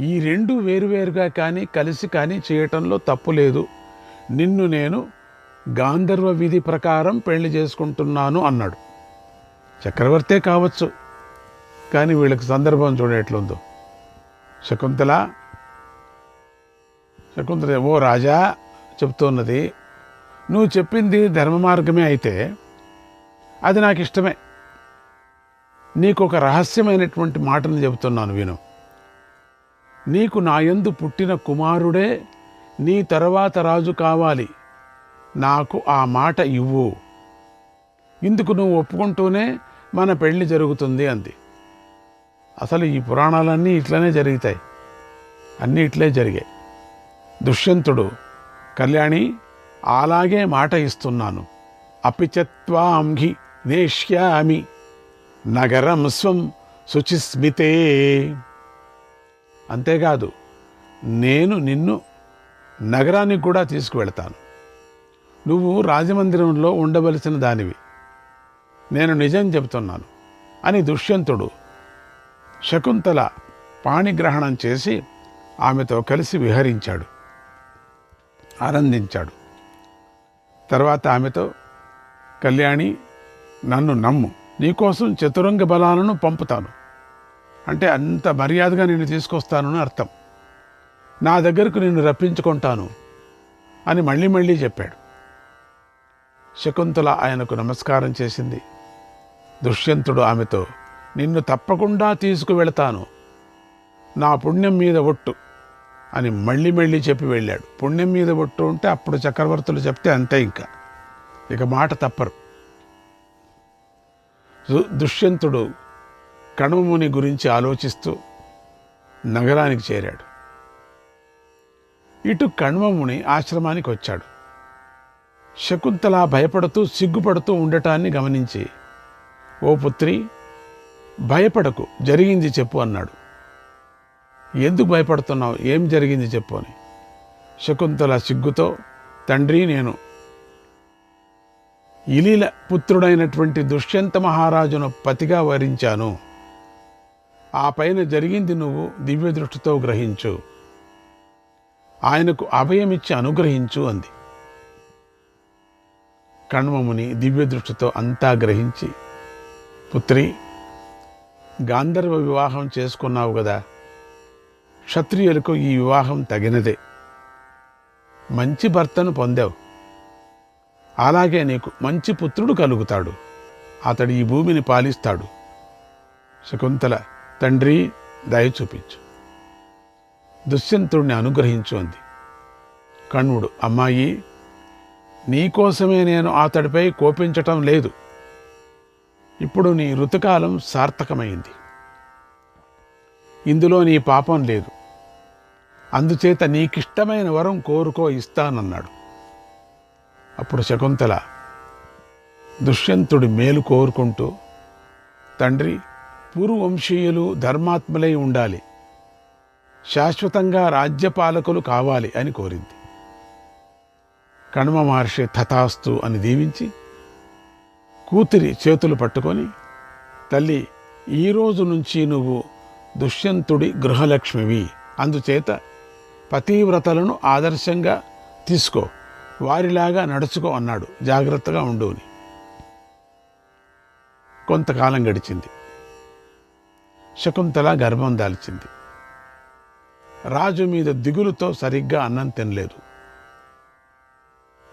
ఈ 2 వేరువేరుగా కానీ కలిసి కానీ చేయటంలో తప్పు లేదు. నిన్ను నేను గాంధర్వ విధి ప్రకారం పెళ్లి చేసుకుంటున్నాను అన్నాడు. చక్రవర్తే కావచ్చు, కానీ వీళ్ళకి సందర్భం చూడేట్లుందో. శకుంతల ఓ రాజా చెప్తున్నది, నువ్వు చెప్పింది ధర్మ మార్గమే అయితే అది నాకు ఇష్టమే. నీకు ఒక రహస్యమైనటువంటి మాటను చెబుతున్నాను విను. నీకు నాయందు పుట్టిన కుమారుడే నీ తర్వాత రాజు కావాలి. నాకు ఆ మాట ఇవ్వు. ఇందుకు నువ్వు ఒప్పుకుంటూనే మన పెళ్లి జరుగుతుంది అంది. అసలు ఈ పురాణాలన్నీ ఇట్లనే జరుగుతాయి, అన్నీ ఇట్లే జరిగాయి. దుష్యంతుడు, కళ్యాణి అలాగే మాట ఇస్తున్నాను. అపిచత్వాంఘి నేష్యామి నగరం స్వం శుచిస్మితే. అంతేకాదు, నేను నిన్ను నగరానికి కూడా తీసుకువెళ్తాను. నువ్వు రాజమందిరంలో ఉండవలసిన దానివి. నేను నిజం చెబుతున్నాను అని దుష్యంతుడు శకుంతల పాణిగ్రహణం చేసి ఆమెతో కలిసి విహరించాడు, ఆనందించాడు. తర్వాత ఆమెతో, కళ్యాణి నన్ను నమ్ము, నీకోసం చతురంగ బలాలను పంపుతాను. అంటే అంత మర్యాదగా నిన్ను తీసుకొస్తానని అర్థం. నా దగ్గరకు నిన్ను రప్పించుకుంటాను అని మళ్ళీ చెప్పాడు. శకుంతల ఆయనకు నమస్కారం చేసింది. దుష్యంతుడు ఆమెతో, నిన్ను తప్పకుండా తీసుకువెళతాను, నా పుణ్యం మీద ఒట్టు అని మళ్ళీ చెప్పి వెళ్ళాడు. పుణ్యం మీద ఒట్టు ఉంటే అప్పుడు చక్రవర్తులు చెప్తే అంతే, ఇక మాట తప్పరు. దుష్యంతుడు కణముని గురించి ఆలోచిస్తూ నగరానికి చేరాడు. ఇటు కణ్వముని ఆశ్రమానికి వచ్చాడు. శకుంతల భయపడుతూ సిగ్గుపడుతూ ఉండటాన్ని గమనించి, ఓ పుత్రి, భయపడకు, జరిగింది చెప్పు అన్నాడు. ఎందుకు భయపడుతున్నావు, ఏం జరిగింది చెప్పు అని. శకుంతల సిగ్గుతో, తండ్రి, నేను ఇలీల పుత్రుడైనటువంటి దుష్యంత మహారాజును పతిగా వరించాను. ఆ పైన జరిగింది నువ్వు దివ్య దృష్టితో గ్రహించు, ఆయనకు అభయమిచ్చి అనుగ్రహించు అంది. కణ్వముని దివ్య దృష్టితో అంతా గ్రహించి, పుత్రి, గాంధర్వ వివాహం చేసుకున్నావు కదా, క్షత్రియులకు ఈ వివాహం తగినదే. మంచి భర్తను పొందావు, అలాగే నీకు మంచి పుత్రుడు కలుగుతాడు, అతడు ఈ భూమిని పాలిస్తాడు. శకుంతల, తండ్రి, దయ చూపించు, దుష్యంతుడిని అనుగ్రహించు అంది. కణ్వుడు, అమ్మాయి, నీకోసమే నేను అతడిపై కోపించటం లేదు. ఇప్పుడు నీ ఋతుకాలం సార్థకమైంది, ఇందులో నీ పాపం లేదు. అందుచేత నీకిష్టమైన వరం కోరుకో, ఇస్తానన్నాడు. అప్పుడు శకుంతల దుష్యంతుడి మేలు కోరుకుంటూ, తండ్రి, పూర్వవంశీయులు ధర్మాత్ములై ఉండాలి, శాశ్వతంగా రాజ్యపాలకులు కావాలి అని కోరింది. కణ్వ మహర్షి తథాస్తు అని దీవించి కూతురి చేతులు పట్టుకొని, తల్లి, ఈరోజు నుంచి నువ్వు దుష్యంతుడి గృహలక్ష్మివి, అందుచేత పతివ్రతలను ఆదర్శంగా తీసుకో, వారిలాగా నడుచుకో అన్నాడు. జాగ్రత్తగా ఉండుని. కొంతకాలం గడిచింది. శకుంతల గర్భం దాల్చింది. రాజు మీద దిగులుతో సరిగ్గా అన్నం తినలేదు.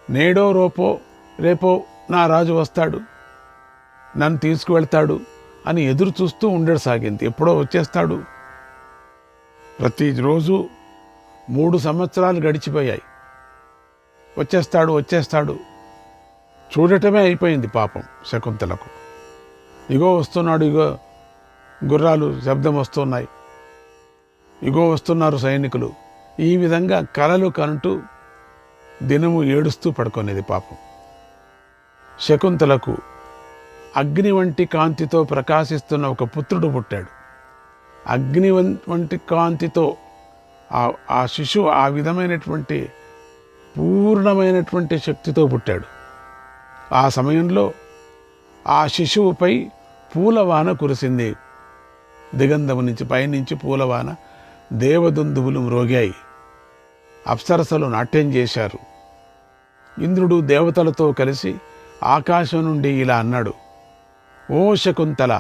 నేడో రేపో నా రాజు వస్తాడు, నన్ను తీసుకువెళ్తాడు అని ఎదురు చూస్తూ ఉండసాగింది. ఎప్పుడో వచ్చేస్తాడు. ప్రతిరోజు 3 సంవత్సరాలు గడిచిపోయాయి. వచ్చేస్తాడు చూడటమే అయిపోయింది పాపం శకుంతలకు. ఇగో వస్తున్నాడు, ఇగో గుర్రాలు శబ్దం వస్తున్నాయి, ఇగో వస్తున్నారు సైనికులు, ఈ విధంగా కలలు కంటూ దినము ఏడుస్తూ పడుకునేది పాపం. శకుంతలకు అగ్ని వంటి కాంతితో ప్రకాశిస్తున్న ఒక పుత్రుడు పుట్టాడు. అగ్ని వంటి కాంతితో ఆ శిశువు ఆ విధమైనటువంటి పూర్ణమైనటువంటి శక్తితో పుట్టాడు. ఆ సమయంలో ఆ శిశువుపై పూలవాన కురిసింది. దిగంధము నుంచి పైనుంచి పూలవాన, దేవదుందువులు మ్రోగాయి, అప్సరసలు నాట్యం చేశారు. ఇంద్రుడు దేవతలతో కలిసి ఆకాశం నుండి ఇలా అన్నాడు, ఓ శకుంతల,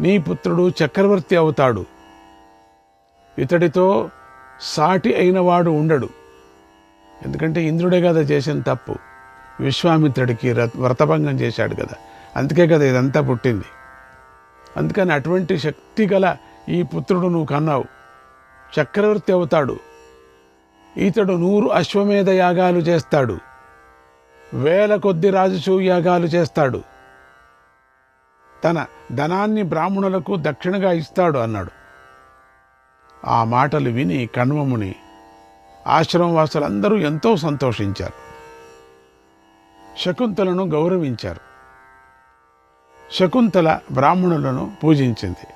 నీ పుత్రుడు చక్రవర్తి అవుతాడు, ఇతడితో సాటి అయినవాడు ఉండడు. ఎందుకంటే ఇంద్రుడే కదా చేసిన తప్పు, విశ్వామిత్రుడికి వ్రతభంగం చేశాడు కదా, అందుకే కదా ఇదంతా పుట్టింది. అందుకని అటువంటి శక్తి గల ఈ పుత్రుడు నువ్వు కన్నావు, చక్రవర్తి అవుతాడు. ఇతడు 100 అశ్వమేధ యాగాలు చేస్తాడు, 1000 కొద్ది రాజసూయ యాగాలు చేస్తాడు, తన ధనాన్ని బ్రాహ్మణులకు దక్షిణగా ఇస్తాడు అన్నాడు. ఆ మాటలు విని కణ్వముని, ఆశ్రమవాసులందరూ ఎంతో సంతోషించారు, శకుంతలను గౌరవించారు. శకుంతల బ్రాహ్మణులను పూజించింది.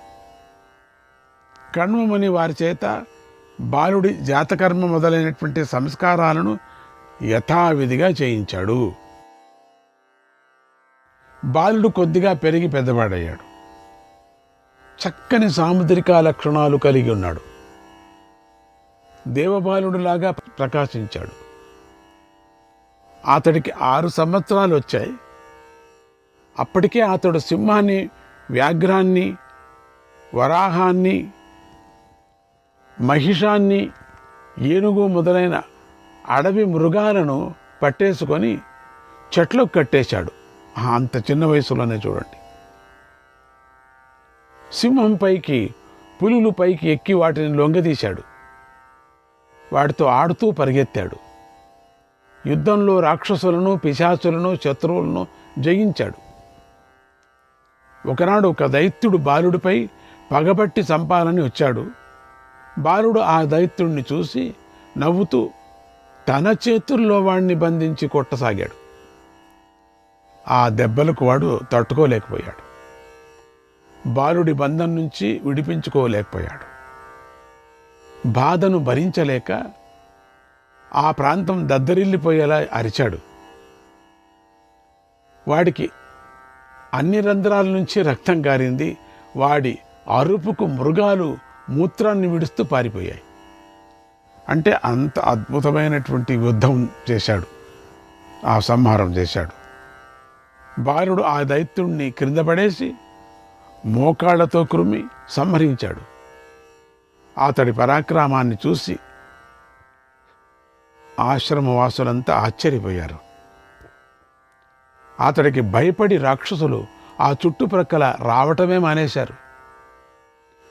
కణ్వముని వారి చేత బాలుడి జాతకర్మ మొదలైనటువంటి సంస్కారాలను యథావిధిగా చేయించాడు. బాలుడు కొద్దిగా పెరిగి పెద్దవాడయ్యాడు. చక్కని సాముద్రిక లక్షణాలు కలిగి ఉన్నాడు. దేవబాలుడిలాగా ప్రకాశించాడు. అతడికి 6 సంవత్సరాలు వచ్చాయి. అప్పటికే అతడు సింహాన్ని, వ్యాఘ్రాన్ని, వరాహాన్ని, మహిషాన్ని, ఏనుగు మొదలైన అడవి మృగాలను పట్టేసుకొని చెట్లకు కట్టేశాడు. అంత చిన్న వయసులోనే చూడండి. సింహం పైకి, పులులు పైకి ఎక్కి వాటిని లొంగదీశాడు. వాటితో ఆడుతూ పరిగెత్తాడు. యుద్ధంలో రాక్షసులను, పిశాచులను, శత్రువులను జయించాడు. ఒకనాడు ఒక దైత్యుడు బాలుడిపై పగబట్టి చంపాలని వచ్చాడు. బాలుడు ఆ దైత్యుడిని చూసి నవ్వుతూ తన చేతుల్లో వాడిని బంధించి కొట్టసాగాడు. ఆ దెబ్బలకు వాడు తట్టుకోలేకపోయాడు. బాలుడి బంధం నుంచి విడిపించుకోలేకపోయాడు. బాధను భరించలేక ఆ ప్రాంతం దద్దరిల్లిపోయేలా అరిచాడు. వాడికి అన్ని రంధ్రాల నుంచి రక్తం కారింది. వాడి అరుపుకు మృగాలు మూత్రాన్ని విడుస్తూ పారిపోయాయి. అంటే అంత అద్భుతమైనటువంటి యుద్ధం చేశాడు, ఆ సంహారం చేశాడు. బాలుడు ఆ దైత్యుణ్ణి క్రింద పడేసి మోకాళ్లతో క్రుమ్మి సంహరించాడు. అతడి పరాక్రమాన్ని చూసి ఆశ్రమవాసులంతా ఆశ్చర్యపోయారు. అతడికి భయపడి రాక్షసులు ఆ చుట్టుప్రక్కల రావటమే మానేశారు.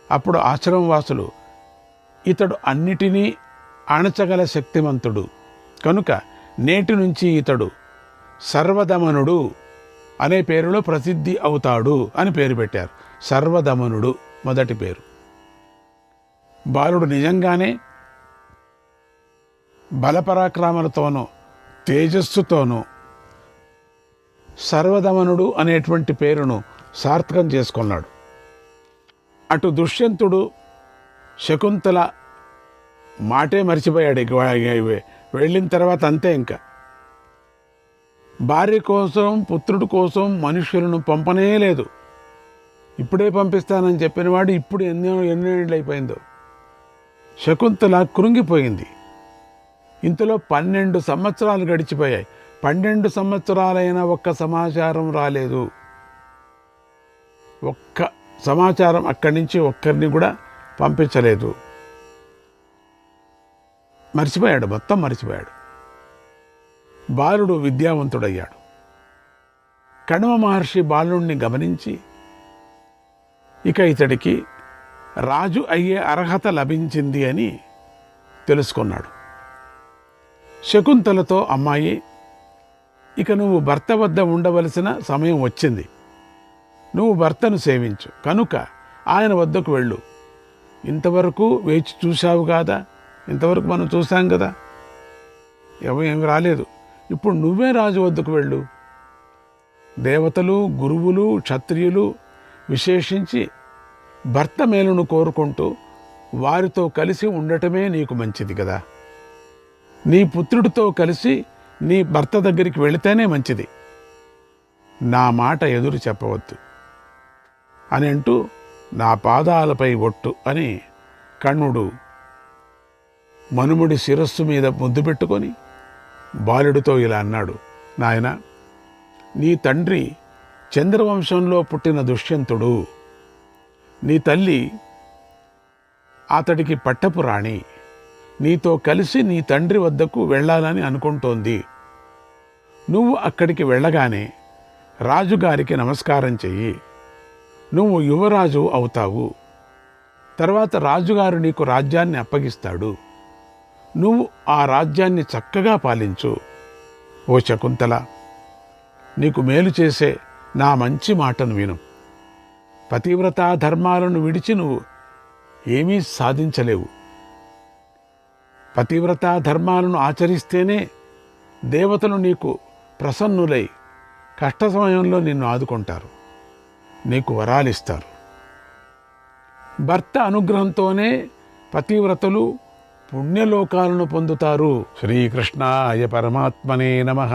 అప్పుడు ఆశ్రమవాసులు, ఇతడు అన్నిటినీ అణచగల శక్తిమంతుడు కనుక నేటి నుంచి ఇతడు సర్వదమనుడు అనే పేరులో ప్రసిద్ధి అవుతాడు అని పేరు పెట్టారు. సర్వదమనుడు మొదటి పేరు. బాలుడు నిజంగానే బలపరాక్రమాలతోనూ తేజస్సుతోనూ సర్వదమనుడు అనేటువంటి పేరును సార్థకం చేసుకున్నాడు. అటు దుష్యంతుడు శకుంతల మాటే మర్చిపోయాడు. వెళ్ళిన తర్వాత అంతే. ఇంకా భార్య కోసం పుత్రుడి కోసం మనుష్యులను పంపనే లేదు. ఇప్పుడే పంపిస్తానని చెప్పినవాడు ఇప్పుడు ఎన్నేళ్ళు అయిపోయిందో. శకుంతల కృంగిపోయింది. ఇంతలో 12 సంవత్సరాలు గడిచిపోయాయి. 12 సంవత్సరాలైనా ఒక్క సమాచారం రాలేదు. ఒక్క సమాచారం అక్కడి నుంచి ఒక్కరిని కూడా పంపించలేదు. మర్చిపోయాడు, మొత్తం మర్చిపోయాడు. బాలుడు విద్యావంతుడయ్యాడు. కణవ మహర్షి బాలుణ్ణి గమనించి ఇక ఇతడికి రాజు అయ్యే అర్హత లభించింది అని తెలుసుకున్నాడు. శకుంతలతో, అమ్మాయి, ఇక నువ్వు భర్త వద్ద ఉండవలసిన సమయం వచ్చింది. నువ్వు భర్తను సేవించు కనుక ఆయన వద్దకు వెళ్ళు. ఇంతవరకు వేచి చూశావు కాదా, ఇంతవరకు మనం చూసాం కదా, ఏమి రాలేదు. ఇప్పుడు నువ్వే రాజు వద్దకు వెళ్ళు. దేవతలు, గురువులు, క్షత్రియులు విశేషించి భర్త మేలును కోరుకుంటూ వారితో కలిసి ఉండటమే నీకు మంచిది కదా. నీ పుత్రుడితో కలిసి నీ భర్త దగ్గరికి వెళితేనే మంచిది. నా మాట ఎదురు చెప్పవద్దు అని అంటూ నా పాదాలపై ఒట్టు అని కణ్వుడు మనుముడి శిరస్సు మీద ముద్దు పెట్టుకొని బాలుడితో ఇలా అన్నాడు. నాయన, నీ తండ్రి చంద్రవంశంలో పుట్టిన దుష్యంతుడు. నీ తల్లి అతడికి పట్టపు రాణి. నీతో కలిసి నీ తండ్రి వద్దకు వెళ్ళాలని అనుకుంటోంది. నువ్వు అక్కడికి వెళ్ళగానే రాజుగారికి నమస్కారం చెయ్యి. నువ్వు యువరాజు అవుతావు. తర్వాత రాజుగారు నీకు రాజ్యాన్ని అప్పగిస్తాడు. నువ్వు ఆ రాజ్యాన్ని చక్కగా పాలించు. ఓ శకుంతల, నీకు మేలు చేసే నా మంచి మాటను విను. పతివ్రతా ధర్మాలను విడిచి నువ్వు ఏమీ సాధించలేవు. పతివ్రతా ధర్మాలను ఆచరిస్తేనే దేవతలు నీకు ప్రసన్నులై కష్ట సమయంలో నిన్ను ఆదుకుంటారు, నీకు వరాలిస్తారు. భర్త అనుగ్రహంతోనే పతివ్రతలు పుణ్యలోకాలను పొందుతారు. శ్రీకృష్ణాయ పరమాత్మనే నమః.